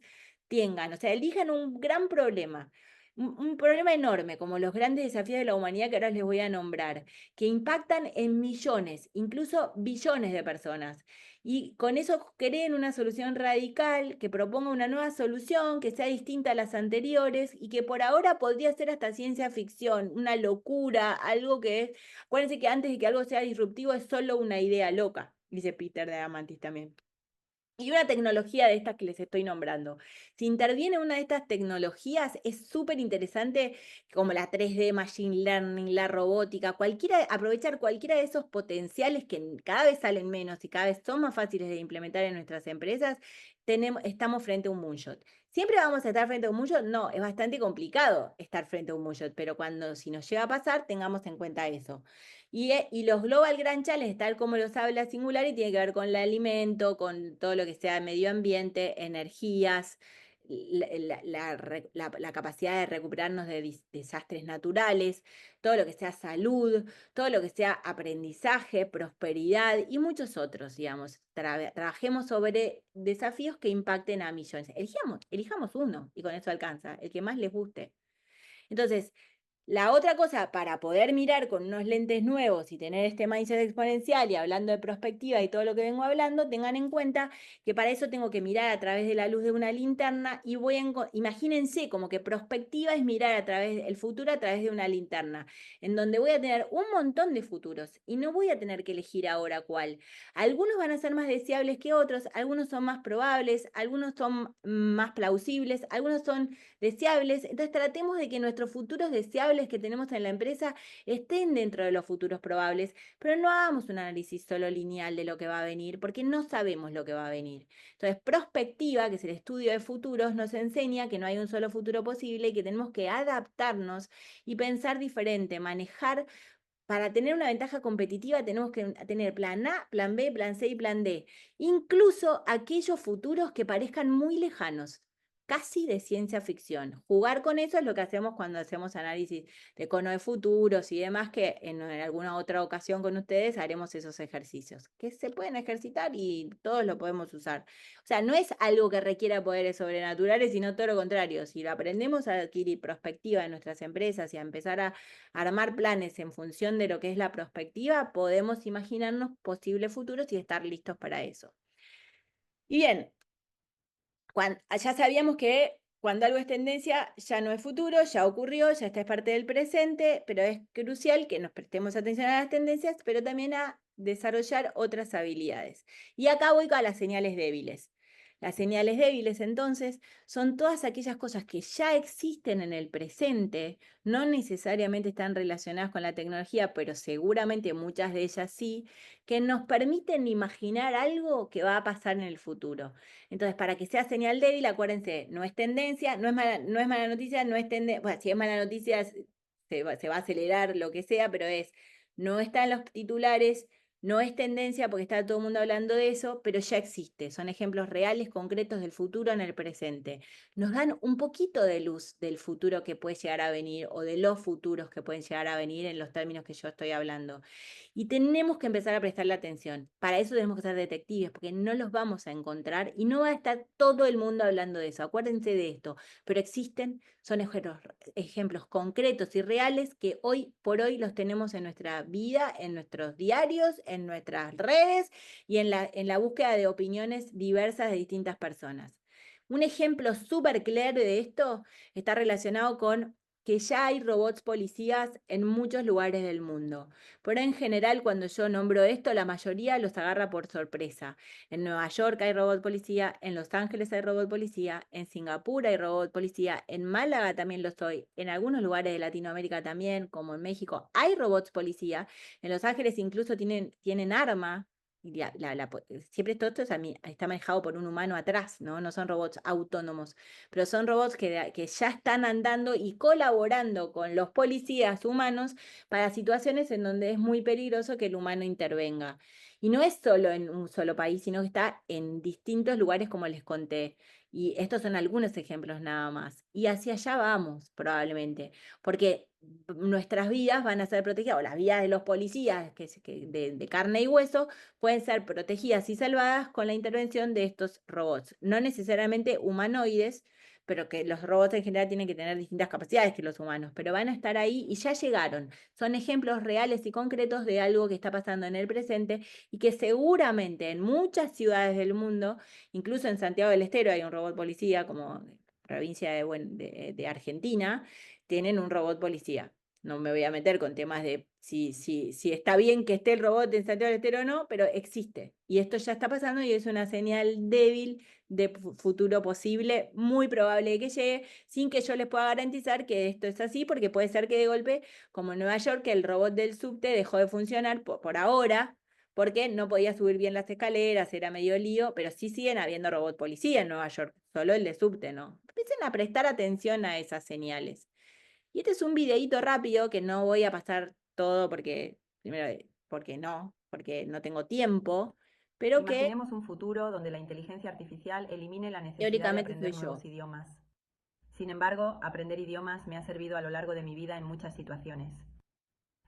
[SPEAKER 2] tengan, o sea, elijan un gran problema. Un problema enorme, como los grandes desafíos de la humanidad que ahora les voy a nombrar, que impactan en millones, incluso billones de personas. Y con eso creen una solución radical, que proponga una nueva solución, que sea distinta a las anteriores y que por ahora podría ser hasta ciencia ficción, una locura, algo que es, acuérdense que antes de que algo sea disruptivo es solo una idea loca, dice Peter de Amantis también. Y una tecnología de estas que les estoy nombrando. Si interviene una de estas tecnologías, es súper interesante, como la 3D, Machine Learning, la robótica, aprovechar cualquiera de esos potenciales que cada vez salen menos y cada vez son más fáciles de implementar en nuestras empresas, estamos frente a un moonshot. ¿Siempre vamos a estar frente a un moonshot? No, es bastante complicado estar frente a un moonshot, pero si nos llega a pasar, tengamos en cuenta eso. Y los Global Grand Challenge, tal como los habla Singular, y tiene que ver con el alimento, con todo lo que sea medio ambiente, energías, la capacidad de recuperarnos de desastres naturales, todo lo que sea salud, todo lo que sea aprendizaje, prosperidad y muchos otros, digamos. Trabajemos sobre desafíos que impacten a millones. Elijamos uno y con eso alcanza, el que más les guste. Entonces, La otra cosa, para poder mirar con unos lentes nuevos y tener este mindset exponencial y hablando de perspectiva y todo lo que vengo hablando, tengan en cuenta que para eso tengo que mirar a través de la luz de una linterna y imagínense como que prospectiva es mirar a través del futuro a través de una linterna, en donde voy a tener un montón de futuros y no voy a tener que elegir ahora cuál. Algunos van a ser más deseables que otros, algunos son más probables, algunos son más plausibles, algunos son deseables. Entonces tratemos de que nuestros futuros deseables que tenemos en la empresa estén dentro de los futuros probables, pero no hagamos un análisis solo lineal de lo que va a venir, porque no sabemos lo que va a venir. Entonces, prospectiva, que es el estudio de futuros, nos enseña que no hay un solo futuro posible y que tenemos que adaptarnos y pensar diferente, manejar. Para tener una ventaja competitiva tenemos que tener plan A, plan B, plan C y plan D. Incluso aquellos futuros que parezcan muy lejanos, casi de ciencia ficción. Jugar con eso es lo que hacemos cuando hacemos análisis de cono de futuros y demás, que en alguna otra ocasión con ustedes haremos esos ejercicios, que se pueden ejercitar y todos lo podemos usar. O sea, no es algo que requiera poderes sobrenaturales, sino todo lo contrario. Si lo aprendemos a adquirir perspectiva en nuestras empresas y a empezar a armar planes en función de lo que es la prospectiva, podemos imaginarnos posibles futuros y estar listos para eso. Y bien, ya sabíamos que cuando algo es tendencia ya no es futuro, ya ocurrió, ya está es parte del presente, pero es crucial que nos prestemos atención a las tendencias, pero también a desarrollar otras habilidades. Y acá voy con las señales débiles. Las señales débiles, entonces, son todas aquellas cosas que ya existen en el presente, no necesariamente están relacionadas con la tecnología, pero seguramente muchas de ellas sí, que nos permiten imaginar algo que va a pasar en el futuro. Entonces, para que sea señal débil, acuérdense, no es tendencia, no es mala noticia, no es tendencia, bueno, si es mala noticia, se va a acelerar lo que sea, pero no está en los titulares, no es tendencia porque está todo el mundo hablando de eso, pero ya existe. Son ejemplos reales, concretos del futuro en el presente. Nos dan un poquito de luz del futuro que puede llegar a venir o de los futuros que pueden llegar a venir en los términos que yo estoy hablando. Y tenemos que empezar a prestarle atención. Para eso tenemos que ser detectives, porque no los vamos a encontrar y no va a estar todo el mundo hablando de eso. Acuérdense de esto, pero existen, son ejemplos concretos y reales que hoy por hoy los tenemos en nuestra vida, en nuestros diarios, en nuestras redes y en la búsqueda de opiniones diversas de distintas personas. Un ejemplo súper claro de esto está relacionado con que ya hay robots policías en muchos lugares del mundo. Pero en general, cuando yo nombro esto, la mayoría los agarra por sorpresa. En Nueva York hay robot policía, en Los Ángeles hay robot policía, en Singapur hay robot policía, en Málaga también lo soy, en algunos lugares de Latinoamérica también, como en México, hay robots policía. En Los Ángeles incluso tienen arma. Y siempre esto está manejado por un humano atrás, ¿no? No son robots autónomos, pero son robots que ya están andando y colaborando con los policías humanos para situaciones en donde es muy peligroso que el humano intervenga. Y no es solo en un solo país, sino que está en distintos lugares, como les conté. Y estos son algunos ejemplos nada más. Y hacia allá vamos, probablemente, porque nuestras vidas van a ser protegidas, o las vidas de los policías de carne y hueso, pueden ser protegidas y salvadas con la intervención de estos robots. No necesariamente humanoides, pero que los robots en general tienen que tener distintas capacidades que los humanos, pero van a estar ahí y ya llegaron. Son ejemplos reales y concretos de algo que está pasando en el presente y que seguramente en muchas ciudades del mundo, incluso en Santiago del Estero hay un robot policía, como provincia de Argentina, tienen un robot policía. No me voy a meter con temas de si está bien que esté el robot en Santiago del Estero o no, pero existe. Y esto ya está pasando y es una señal débil de futuro posible, muy probable que llegue, sin que yo les pueda garantizar que esto es así, porque puede ser que de golpe, como en Nueva York, el robot del subte dejó de funcionar por ahora, porque no podía subir bien las escaleras, era medio lío, pero sí siguen habiendo robot policía en Nueva York, solo el de subte, ¿no? Empiecen a prestar atención a esas señales. Y este es un videíto rápido que no voy a pasar todo porque, primero, porque no tengo tiempo, pero que
[SPEAKER 3] Imaginemos un futuro donde la inteligencia artificial elimine la necesidad de
[SPEAKER 2] teóricamente soy
[SPEAKER 3] aprender
[SPEAKER 2] yo.
[SPEAKER 3] nuevos idiomas. Sin embargo, aprender idiomas me ha servido a lo largo de mi vida en muchas situaciones.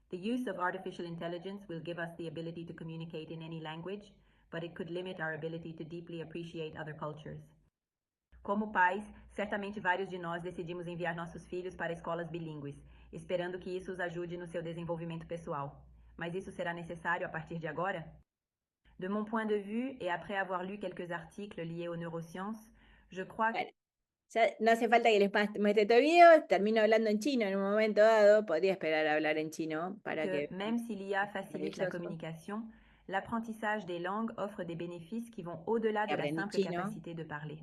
[SPEAKER 3] The use of artificial intelligence will give us the ability to communicate in any language, but it could limit our ability to deeply appreciate other cultures. Como pais, certamente vários de nós decidimos enviar nossos filhos para escolas bilíngues, esperando que isso os ajude no seu desenvolvimento pessoal. Mas isso será necessário a partir de agora? De mon point de vue, et après avoir lu quelques articles liés aux neurosciences, je crois que
[SPEAKER 2] Bueno, ya no hace falta que les muestre todo el video, termino hablando en chino en un momento dado, podría esperar a hablar en chino para que...
[SPEAKER 3] même si l'IA facilite la
[SPEAKER 2] maravilloso.
[SPEAKER 3] communication, l'apprentissage des langues offre des bénéfices qui vont au-delà de la
[SPEAKER 2] Aprendí
[SPEAKER 3] simple
[SPEAKER 2] chino.
[SPEAKER 3] capacité de parler.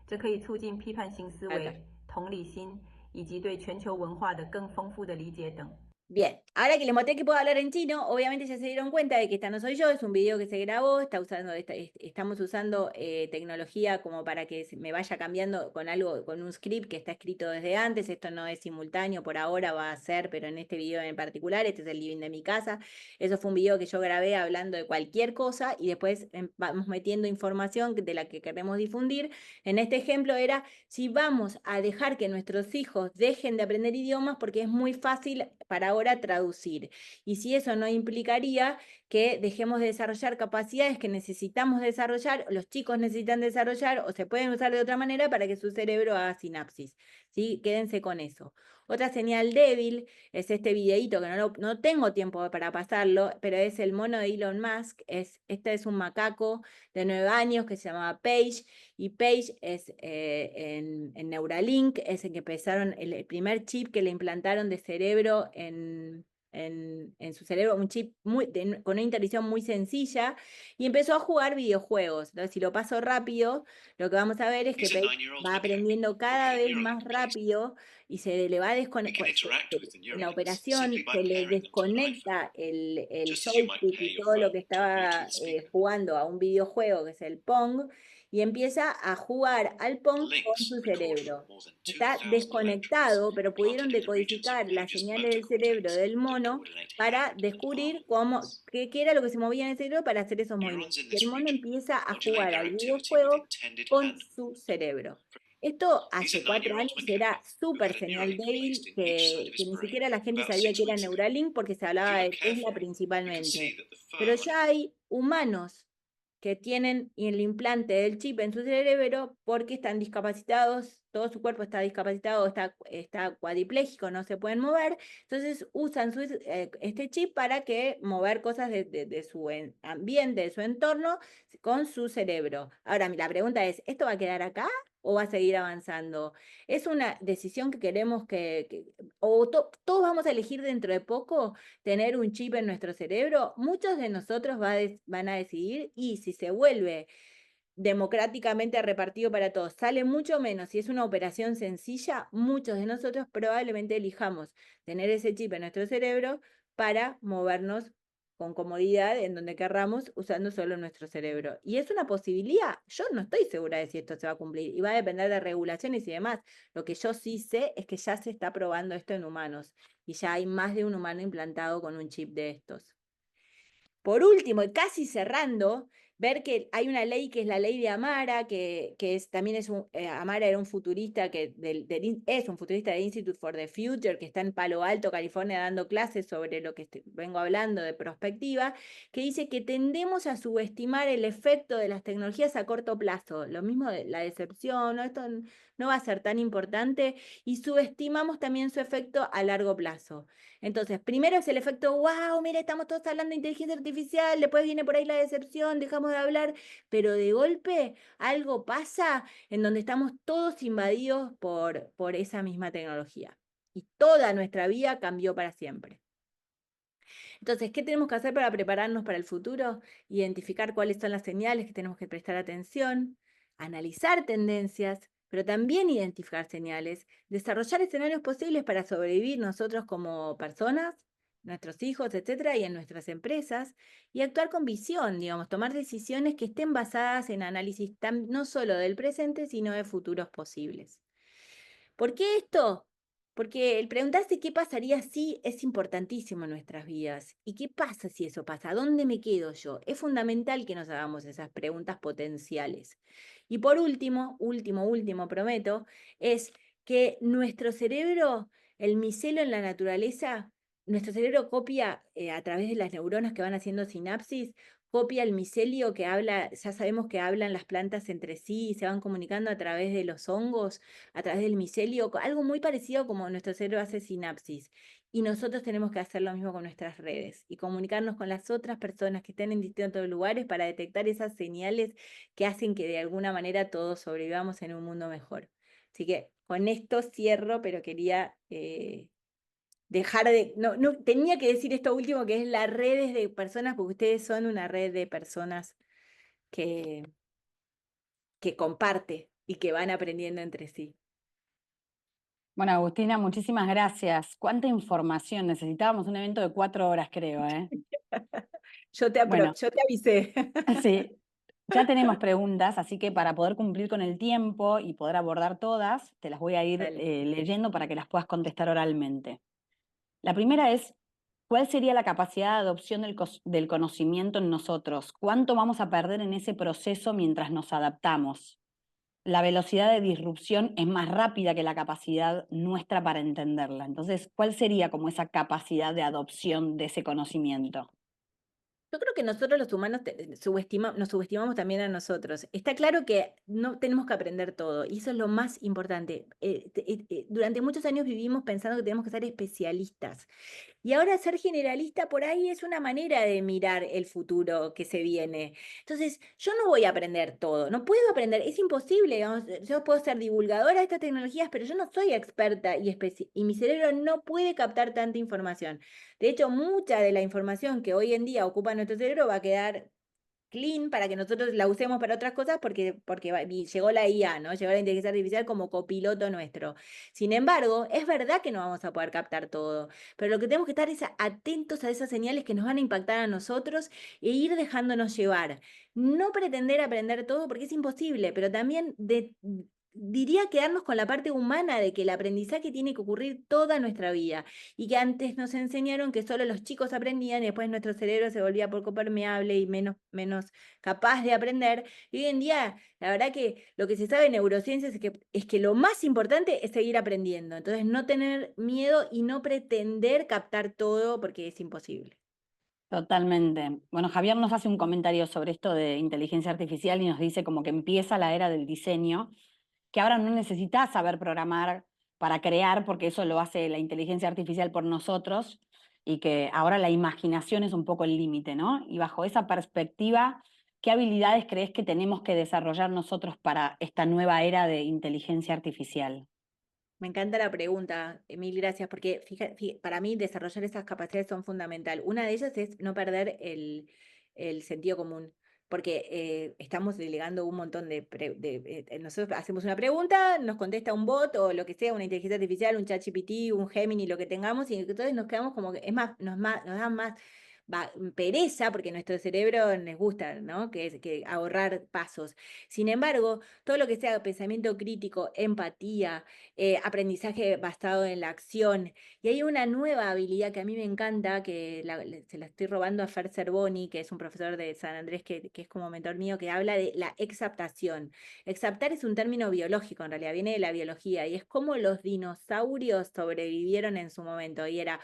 [SPEAKER 3] 这可以促进批判性思维、同理心以及对全球文化的更丰富的理解等。
[SPEAKER 2] Bien, ahora que les mostré que puedo hablar en chino, obviamente ya se dieron cuenta de que esta no soy yo, es un video que se grabó, estamos usando tecnología como para que me vaya cambiando con algo, con un script que está escrito desde antes, esto no es simultáneo, por ahora va a ser, pero en este video en particular, este es el living de mi casa, eso fue un video que yo grabé hablando de cualquier cosa y después vamos metiendo información de la que queremos difundir. En este ejemplo era si vamos a dejar que nuestros hijos dejen de aprender idiomas porque es muy fácil para ahora traducir. Y si eso no implicaría que dejemos de desarrollar capacidades que necesitamos desarrollar, los chicos necesitan desarrollar o se pueden usar de otra manera para que su cerebro haga sinapsis. ¿Sí? Quédense con eso. Otra señal débil es este videíto que no tengo tiempo para pasarlo, pero es el mono de Elon Musk. Este es un macaco de 9 años que se llamaba Paige, y Paige es en Neuralink, es el que empezaron, el primer chip que le implantaron de cerebro en su cerebro, un chip con una interacción muy sencilla, y empezó a jugar videojuegos. Entonces, si lo paso rápido, lo que vamos a ver es que Paige va aprendiendo cada vez más rápido y se le va en la operación se le desconecta el joystick y todo lo que estaba jugando a un videojuego que es el Pong, y empieza a jugar al Pong con su cerebro. Está desconectado, pero pudieron decodificar las señales del cerebro del mono para descubrir qué era lo que se movía en el cerebro para hacer esos movimientos. Y el mono empieza a jugar al videojuego con su cerebro. Esto hace 4 años era súper señal débil, que ni siquiera la gente sabía que era Neuralink porque se hablaba de Tesla principalmente. Pero ya hay humanos que tienen el implante del chip en su cerebro porque están discapacitados, todo su cuerpo está discapacitado, está cuadripléjico, no se pueden mover, entonces usan este chip para mover cosas de su ambiente, de su entorno, con su cerebro. Ahora, la pregunta es, ¿esto va a quedar acá o va a seguir avanzando? Es una decisión que queremos todos vamos a elegir dentro de poco tener un chip en nuestro cerebro. Muchos de nosotros van a decidir, y si se vuelve democráticamente repartido para todos, sale mucho menos si es una operación sencilla, muchos de nosotros probablemente elijamos tener ese chip en nuestro cerebro para movernos con comodidad en donde querramos, usando solo nuestro cerebro. Y es una posibilidad. Yo no estoy segura de si esto se va a cumplir y va a depender de regulaciones y demás. Lo que yo sí sé es que ya se está probando esto en humanos y ya hay más de un humano implantado con un chip de estos. Por último, y casi cerrando, ver que hay una ley que es la ley de Amara, también Amara era un futurista es un futurista del Institute for the Future, que está en Palo Alto, California, dando clases sobre lo que vengo hablando de prospectiva, que dice que tendemos a subestimar el efecto de las tecnologías a corto plazo. Lo mismo de la decepción, ¿no? Esto no va a ser tan importante, y subestimamos también su efecto a largo plazo. Entonces, primero es el efecto, wow, mira, estamos todos hablando de inteligencia artificial, después viene por ahí la decepción, dejamos de hablar, pero de golpe algo pasa en donde estamos todos invadidos por esa misma tecnología. Y toda nuestra vida cambió para siempre. Entonces, ¿qué tenemos que hacer para prepararnos para el futuro? Identificar cuáles son las señales que tenemos que prestar atención, analizar tendencias, pero también identificar señales, desarrollar escenarios posibles para sobrevivir nosotros como personas, nuestros hijos, etcétera, y en nuestras empresas, y actuar con visión, digamos, tomar decisiones que estén basadas en análisis no solo del presente, sino de futuros posibles. ¿Por qué esto? Porque el preguntarse qué pasaría si es importantísimo en nuestras vidas. ¿Y qué pasa si eso pasa? ¿A dónde me quedo yo? Es fundamental que nos hagamos esas preguntas potenciales. Y por último, prometo, es que nuestro cerebro, el micelo en la naturaleza, nuestro cerebro copia a través de las neuronas que van haciendo sinapsis, copia el micelio que habla, ya sabemos que hablan las plantas entre sí y se van comunicando a través de los hongos, a través del micelio, algo muy parecido como nuestro cerebro hace sinapsis. Y nosotros tenemos que hacer lo mismo con nuestras redes y comunicarnos con las otras personas que estén en distintos lugares para detectar esas señales que hacen que de alguna manera todos sobrevivamos en un mundo mejor. Así que con esto cierro, pero quería dejar de, no, tenía que decir esto último, que es las redes de personas, porque ustedes son una red de personas que, que comparte y que van aprendiendo entre sí.
[SPEAKER 4] Bueno, Agustina, muchísimas gracias. ¿Cuánta información? Necesitábamos un evento de 4 horas, creo, ¿eh? Bueno,
[SPEAKER 2] Yo te avisé.
[SPEAKER 4] sí, ya tenemos preguntas, así que para poder cumplir con el tiempo y poder abordar todas, te las voy a ir
[SPEAKER 2] Dale.
[SPEAKER 4] leyendo para que las puedas contestar oralmente. La primera es, ¿cuál sería la capacidad de adopción del conocimiento en nosotros? ¿Cuánto vamos a perder en ese proceso mientras nos adaptamos? La velocidad de disrupción es más rápida que la capacidad nuestra para entenderla. Entonces, ¿cuál sería como esa capacidad de adopción de ese conocimiento?
[SPEAKER 2] Yo creo que nosotros los humanos nos subestimamos también a nosotros. Está claro que no tenemos que aprender todo, y eso es lo más importante. Durante muchos años vivimos pensando que tenemos que ser especialistas. Y ahora ser generalista por ahí es una manera de mirar el futuro que se viene. Entonces, yo no voy a aprender todo, no puedo aprender, es imposible. Digamos, yo puedo ser divulgadora de estas tecnologías, pero yo no soy experta y mi cerebro no puede captar tanta información. De hecho, mucha de la información que hoy en día ocupa nuestro cerebro va a quedar clean para que nosotros la usemos para otras cosas porque llegó la IA, ¿no? Llegó la inteligencia artificial como copiloto nuestro. Sin embargo, es verdad que no vamos a poder captar todo, pero lo que tenemos que estar es atentos a esas señales que nos van a impactar a nosotros e ir dejándonos llevar. No pretender aprender todo porque es imposible, pero también diría quedarnos con la parte humana de que el aprendizaje tiene que ocurrir toda nuestra vida y que antes nos enseñaron que solo los chicos aprendían y después nuestro cerebro se volvía poco permeable y menos capaz de aprender. Y hoy en día, la verdad que lo que se sabe en neurociencias es que lo más importante es seguir aprendiendo. Entonces, no tener miedo y no pretender captar todo porque es imposible.
[SPEAKER 4] Totalmente. Bueno, Javier nos hace un comentario sobre esto de inteligencia artificial y nos dice como que empieza la era del diseño, que ahora no necesitas saber programar para crear, porque eso lo hace la inteligencia artificial por nosotros, y que ahora la imaginación es un poco el límite, ¿no? Y bajo esa perspectiva, ¿qué habilidades crees que tenemos que desarrollar nosotros para esta nueva era de inteligencia artificial?
[SPEAKER 2] Me encanta la pregunta, mil gracias, porque para mí desarrollar esas capacidades son fundamental. Una de ellas es no perder el sentido común, porque estamos delegando un montón nosotros hacemos una pregunta, nos contesta un bot o lo que sea, una inteligencia artificial, un ChatGPT, un Gemini, lo que tengamos, y entonces nos quedamos como que, es más, nos da más pereza, porque nuestro cerebro nos gusta, ¿no? Que ahorrar pasos. Sin embargo, todo lo que sea pensamiento crítico, empatía, aprendizaje basado en la acción. Y hay una nueva habilidad que a mí me encanta, que se la estoy robando a Fer Cerboni, que es un profesor de San Andrés, que es como mentor mío, que habla de la exaptación. Exaptar es un término biológico, en realidad, viene de la biología, y es como los dinosaurios sobrevivieron en su momento, y era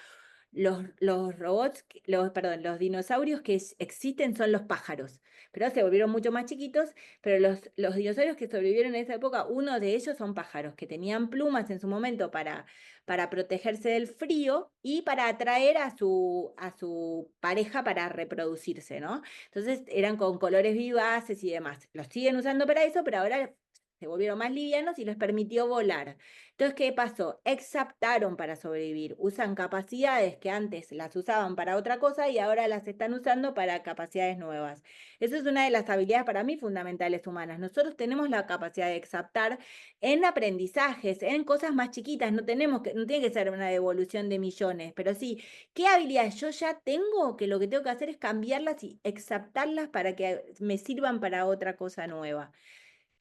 [SPEAKER 2] los robots, perdón, los dinosaurios que existen son los pájaros, pero se volvieron mucho más chiquitos, pero los dinosaurios que sobrevivieron en esa época, uno de ellos son pájaros, que tenían plumas en su momento para protegerse del frío y para atraer a su pareja para reproducirse, ¿no? Entonces eran con colores vivaces y demás. Los siguen usando para eso, pero ahora se volvieron más livianos y les permitió volar. Entonces, ¿qué pasó? Exaptaron para sobrevivir. Usan capacidades que antes las usaban para otra cosa y ahora las están usando para capacidades nuevas. Esa es una de las habilidades para mí fundamentales humanas. Nosotros tenemos la capacidad de exaptar en aprendizajes, en cosas más chiquitas. No tiene que ser una devolución de millones, pero sí, ¿qué habilidades yo ya tengo que lo que tengo que hacer es cambiarlas y exaptarlas para que me sirvan para otra cosa nueva?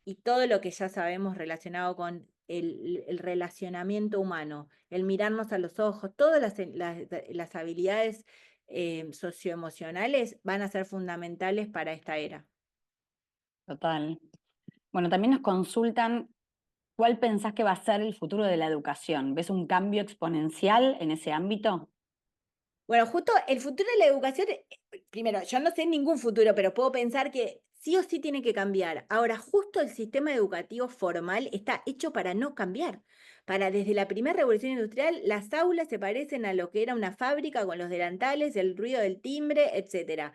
[SPEAKER 2] Y todo lo que ya sabemos relacionado con el relacionamiento humano, el mirarnos a los ojos, todas las habilidades socioemocionales van a ser fundamentales para esta era.
[SPEAKER 4] Total. Bueno, también nos consultan cuál pensás que va a ser el futuro de la educación. ¿Ves un cambio exponencial en ese ámbito?
[SPEAKER 2] Bueno, justo el futuro de la educación, primero, yo no sé ningún futuro, pero puedo pensar que sí o sí tiene que cambiar. Ahora, justo el sistema educativo formal está hecho para no cambiar. Para desde la primera revolución industrial, las aulas se parecen a lo que era una fábrica con los delantales, el ruido del timbre, etcétera.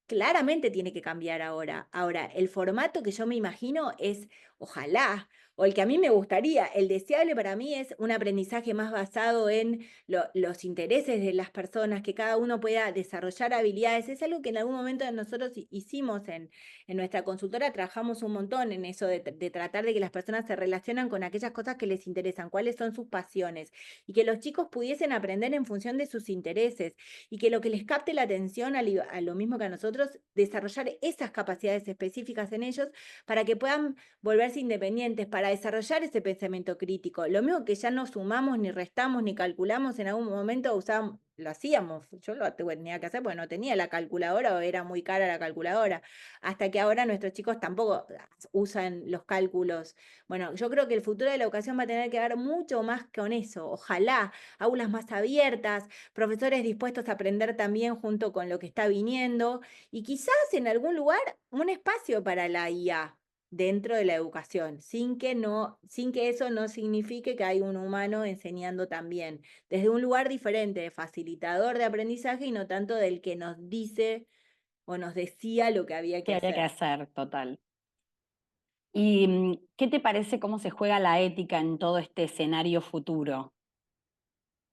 [SPEAKER 2] Claramente tiene que cambiar ahora. Ahora, el formato que yo me imagino es, ojalá, o el que a mí me gustaría, el deseable para mí es un aprendizaje más basado en los intereses de las personas, que cada uno pueda desarrollar habilidades. Es algo que en algún momento nosotros hicimos en nuestra consultora, trabajamos un montón en eso de tratar de que las personas se relacionan con aquellas cosas que les interesan, cuáles son sus pasiones, y que los chicos pudiesen aprender en función de sus intereses y que lo que les capte la atención a lo mismo que a nosotros, desarrollar esas capacidades específicas en ellos para que puedan volverse independientes, para desarrollar ese pensamiento crítico. Lo mismo que ya no sumamos, ni restamos, ni calculamos, en algún momento usábamos, lo hacíamos, yo lo tenía que hacer porque no tenía la calculadora o era muy cara la calculadora, hasta que ahora nuestros chicos tampoco usan los cálculos. Bueno, yo creo que el futuro de la educación va a tener que ver mucho más con eso, ojalá, aulas más abiertas, profesores dispuestos a aprender también junto con lo que está viniendo y quizás en algún lugar un espacio para la IA dentro de la educación, sin que eso no signifique que hay un humano enseñando también, desde un lugar diferente, de facilitador de aprendizaje y no tanto del que nos dice o nos decía lo que había que
[SPEAKER 4] ¿Qué había que
[SPEAKER 2] hacer.
[SPEAKER 4] hacer? Total. ¿Y qué te parece cómo se juega la ética en todo este escenario futuro?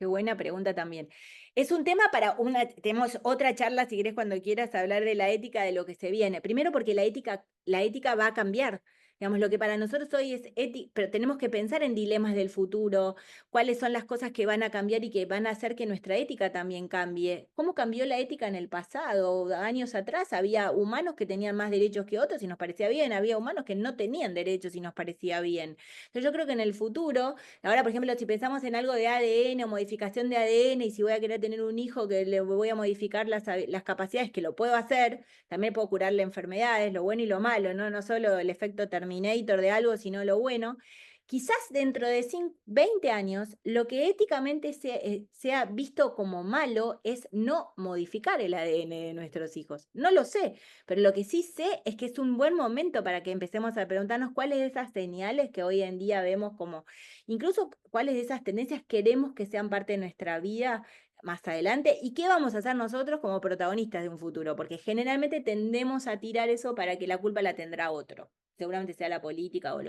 [SPEAKER 2] Qué buena pregunta también. Es un tema para tenemos otra charla si querés cuando quieras hablar de la ética de lo que se viene. Primero porque la ética va a cambiar. Digamos, lo que para nosotros hoy es ética, pero tenemos que pensar en dilemas del futuro, cuáles son las cosas que van a cambiar y que van a hacer que nuestra ética también cambie. ¿Cómo cambió la ética en el pasado? Años atrás había humanos que tenían más derechos que otros y nos parecía bien, había humanos que no tenían derechos y nos parecía bien. Entonces yo creo que en el futuro ahora, por ejemplo, si pensamos en algo de ADN o modificación de ADN y si voy a querer tener un hijo que le voy a modificar las capacidades, que lo puedo hacer, también puedo curarle enfermedades, lo bueno y lo malo, ¿no? No solo el efecto Terminator de algo, sino lo bueno. Quizás dentro de 20 años, lo que éticamente sea visto como malo es no modificar el ADN de nuestros hijos. No lo sé, pero lo que sí sé es que es un buen momento para que empecemos a preguntarnos cuáles de esas señales que hoy en día vemos como, incluso cuáles de esas tendencias queremos que sean parte de nuestra vida más adelante y qué vamos a hacer nosotros como protagonistas de un futuro, porque generalmente tendemos a tirar eso para que la culpa la tendrá otro. Seguramente sea la política o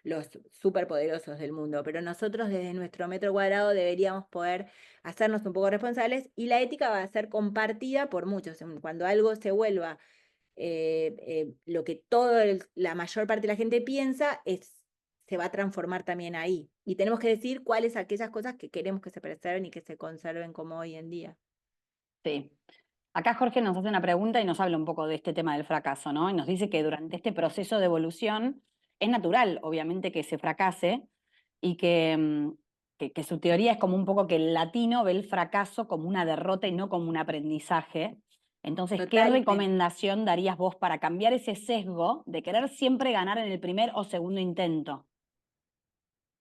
[SPEAKER 2] los superpoderosos del mundo, pero nosotros desde nuestro metro cuadrado deberíamos poder hacernos un poco responsables y la ética va a ser compartida por muchos. Cuando algo se vuelva lo que la mayor parte de la gente piensa se va a transformar también ahí. Y tenemos que decir cuáles aquellas cosas que queremos que se preserven y que se conserven como hoy en día.
[SPEAKER 4] Sí. Acá Jorge nos hace una pregunta y nos habla un poco de este tema del fracaso, ¿no? Y nos dice que durante este proceso de evolución es natural, obviamente, que se fracase y que su teoría es como un poco que el latino ve el fracaso como una derrota y no como un aprendizaje. Entonces, ¿qué
[SPEAKER 2] Totalmente.
[SPEAKER 4] recomendación darías vos para cambiar ese sesgo de querer siempre ganar en el primer o segundo intento?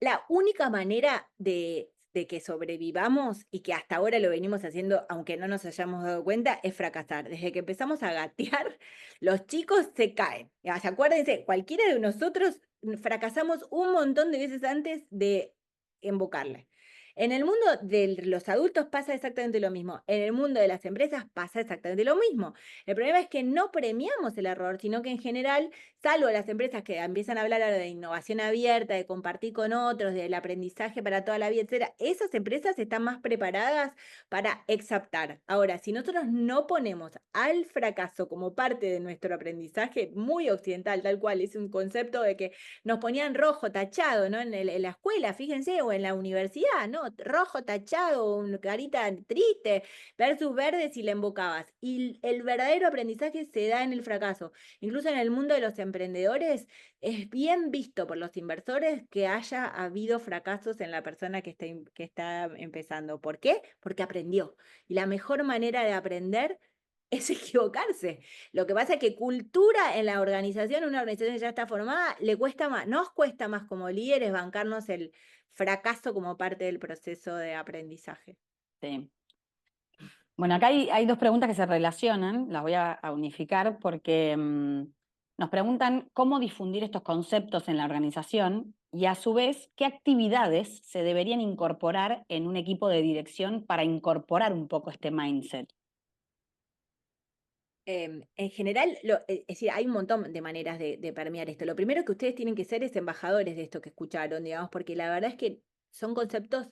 [SPEAKER 2] La única manera de que sobrevivamos y que hasta ahora lo venimos haciendo, aunque no nos hayamos dado cuenta, es fracasar. Desde que empezamos a gatear, los chicos se caen. O sea, acuérdense, cualquiera de nosotros fracasamos un montón de veces antes de invocarle. En el mundo de los adultos pasa exactamente lo mismo. En el mundo de las empresas pasa exactamente lo mismo. El problema es que no premiamos el error, sino que en general, salvo las empresas que empiezan a hablar ahora de innovación abierta, de compartir con otros, del aprendizaje para toda la vida, etcétera, esas empresas están más preparadas para exaptar. Ahora, si nosotros no ponemos al fracaso como parte de nuestro aprendizaje muy occidental, tal cual, es un concepto de que nos ponían rojo tachado, ¿no? En la escuela, fíjense, o en la universidad, ¿no? Rojo tachado, una carita triste, versus verde si le embocabas. Y el verdadero aprendizaje se da en el fracaso. Incluso en el mundo de los emprendedores es bien visto por los inversores que haya habido fracasos en la persona que está empezando. ¿Por qué? Porque aprendió. Y la mejor manera de aprender es equivocarse. Lo que pasa es que cultura en la organización, una organización que ya está formada, le cuesta más, nos cuesta más como líderes bancarnos el fracaso como parte del proceso de aprendizaje.
[SPEAKER 4] Sí. Bueno, acá hay dos preguntas que se relacionan, las voy a unificar porque nos preguntan cómo difundir estos conceptos en la organización y a su vez qué actividades se deberían incorporar en un equipo de dirección para incorporar un poco este mindset.
[SPEAKER 2] En general, es decir, hay un montón de maneras de permear esto. Lo primero que ustedes tienen que ser es embajadores de esto que escucharon, digamos, porque la verdad es que son conceptos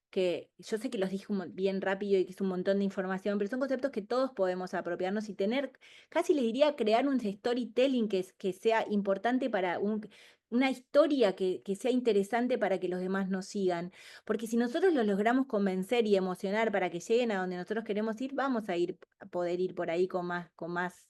[SPEAKER 2] que yo sé que los dije bien rápido y que es un montón de información, pero son conceptos que todos podemos apropiarnos y tener, casi les diría, crear un storytelling que sea importante para una historia que sea interesante para que los demás nos sigan. Porque si nosotros los logramos convencer y emocionar para que lleguen a donde nosotros queremos ir, vamos a poder ir por ahí con más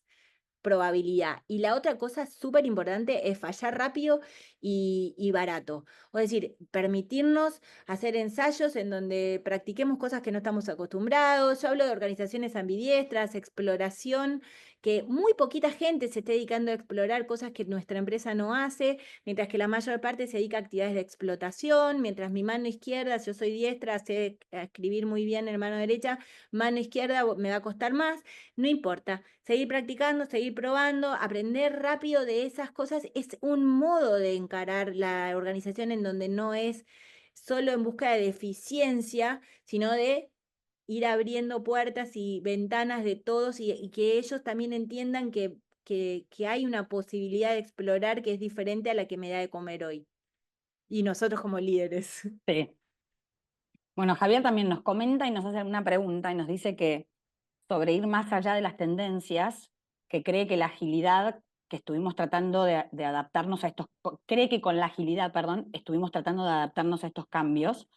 [SPEAKER 2] probabilidad. Y la otra cosa súper importante es fallar rápido y barato. Es decir, permitirnos hacer ensayos en donde practiquemos cosas que no estamos acostumbrados. Yo hablo de organizaciones ambidiestras, exploración, que muy poquita gente se esté dedicando a explorar cosas que nuestra empresa no hace, mientras que la mayor parte se dedica a actividades de explotación, mientras mi mano izquierda, yo soy diestra, sé escribir muy bien en mano derecha, mano izquierda me va a costar más. No importa, seguir practicando, seguir probando, aprender rápido de esas cosas es un modo de encarar la organización en donde no es solo en busca de eficiencia, sino de ir abriendo puertas y ventanas de todos y que ellos también entiendan que hay una posibilidad de explorar que es diferente a la que me da de comer hoy. Y nosotros como líderes.
[SPEAKER 4] Sí. Bueno, Javier también nos comenta y nos hace una pregunta y nos dice que sobre ir más allá de las tendencias, que cree que la agilidad que estuvimos tratando de adaptarnos a estos, cree que con la agilidad, perdón, estuvimos tratando de adaptarnos a estos cambios.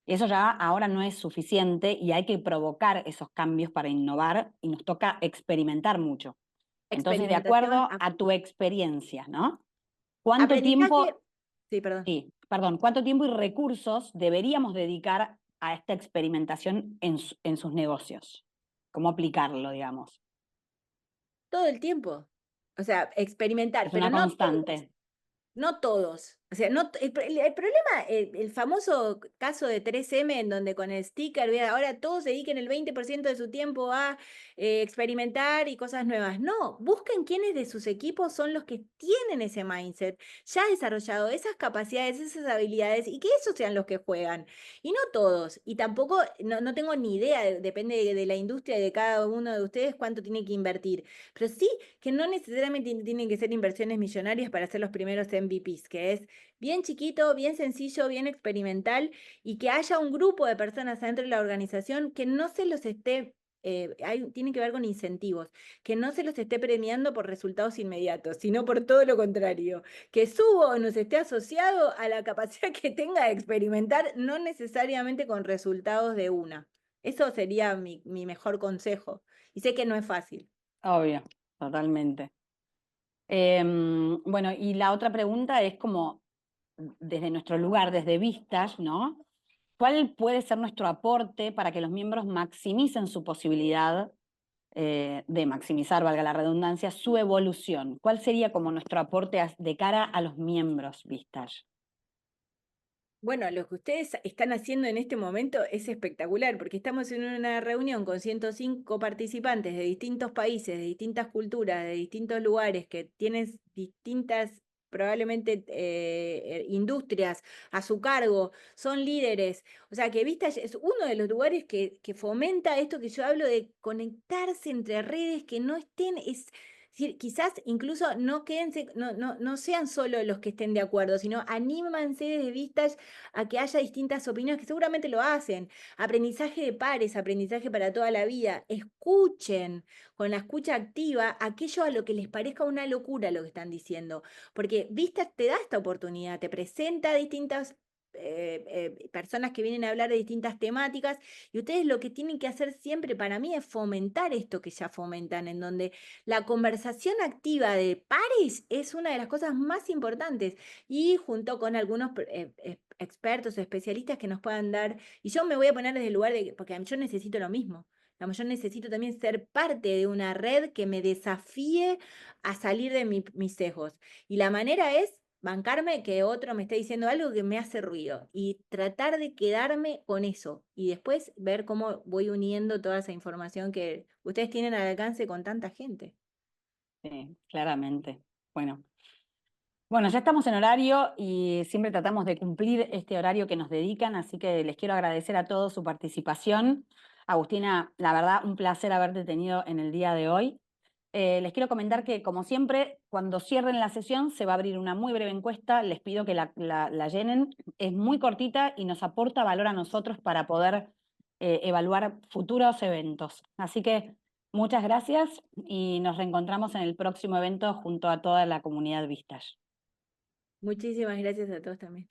[SPEAKER 4] Eso ya ahora no es suficiente y hay que provocar esos cambios para innovar y nos toca experimentar mucho. Entonces, de
[SPEAKER 2] Experimentación,
[SPEAKER 4] acuerdo a tu experiencia, ¿no? ¿Cuánto
[SPEAKER 2] aprendizaje.
[SPEAKER 4] tiempo,
[SPEAKER 2] Sí, perdón.
[SPEAKER 4] sí, perdón, cuánto tiempo y recursos deberíamos dedicar a esta experimentación en sus negocios? ¿Cómo aplicarlo, digamos?
[SPEAKER 2] Todo el tiempo. O sea, experimentar,
[SPEAKER 4] Es
[SPEAKER 2] pero
[SPEAKER 4] una
[SPEAKER 2] no todos.
[SPEAKER 4] constante.
[SPEAKER 2] No todos. O sea, no, el problema, el famoso caso de 3M en donde con el sticker, ¿verdad? Ahora todos dediquen el 20% de su tiempo a experimentar y cosas nuevas. No, busquen quiénes de sus equipos son los que tienen ese mindset ya desarrollado, esas capacidades, esas habilidades y que esos sean los que juegan. Y no todos. Y tampoco, no tengo ni idea, depende de la industria y de cada uno de ustedes cuánto tiene que invertir. Pero sí que no necesariamente tienen que ser inversiones millonarias para ser los primeros MVPs, que es bien chiquito, bien sencillo, bien experimental y que haya un grupo de personas dentro de la organización que no se los esté, tiene que ver con incentivos, que no se los esté premiando por resultados inmediatos, sino por todo lo contrario, que su bonus esté asociado a la capacidad que tenga de experimentar, no necesariamente con resultados de una. Eso sería mi mejor consejo. Y sé que no es fácil.
[SPEAKER 4] Obvio, totalmente. Bueno, y la otra pregunta es como, desde nuestro lugar, desde Vistas, ¿no? ¿Cuál puede ser nuestro aporte para que los miembros maximicen su posibilidad de maximizar, valga la redundancia, su evolución? ¿Cuál sería como nuestro aporte de cara a los miembros Vistas?
[SPEAKER 2] Bueno, lo que ustedes están haciendo en este momento es espectacular, porque estamos en una reunión con 105 participantes de distintos países, de distintas culturas, de distintos lugares, que tienen distintas, probablemente, industrias a su cargo, son líderes. O sea, que Vistage es uno de los lugares que fomenta esto que yo hablo de conectarse entre redes, que no estén... decir, quizás incluso no quédense, no sean solo los que estén de acuerdo, sino anímanse desde Vistage a que haya distintas opiniones, que seguramente lo hacen. Aprendizaje de pares, aprendizaje para toda la vida. Escuchen con la escucha activa aquello a lo que les parezca una locura lo que están diciendo, porque Vistas te da esta oportunidad, te presenta distintas personas que vienen a hablar de distintas temáticas y ustedes lo que tienen que hacer siempre para mí es fomentar esto que ya fomentan, en donde la conversación activa de pares es una de las cosas más importantes y junto con algunos expertos o especialistas que nos puedan dar, y yo me voy a poner desde el lugar de, porque yo necesito lo mismo, digamos, yo necesito también ser parte de una red que me desafíe a salir de mis sesgos. Y la manera es bancarme que otro me está diciendo algo que me hace ruido y tratar de quedarme con eso y después ver cómo voy uniendo toda esa información que ustedes tienen al alcance con tanta gente.
[SPEAKER 4] Sí, claramente. Bueno, ya estamos en horario y siempre tratamos de cumplir este horario que nos dedican, así que les quiero agradecer a todos su participación. Agustina, la verdad, un placer haberte tenido en el día de hoy. Les quiero comentar que, como siempre, cuando cierren la sesión se va a abrir una muy breve encuesta. Les pido que la llenen. Es muy cortita y nos aporta valor a nosotros para poder evaluar futuros eventos. Así que muchas gracias y nos reencontramos en el próximo evento junto a toda la comunidad Vistage.
[SPEAKER 2] Muchísimas gracias a todos también.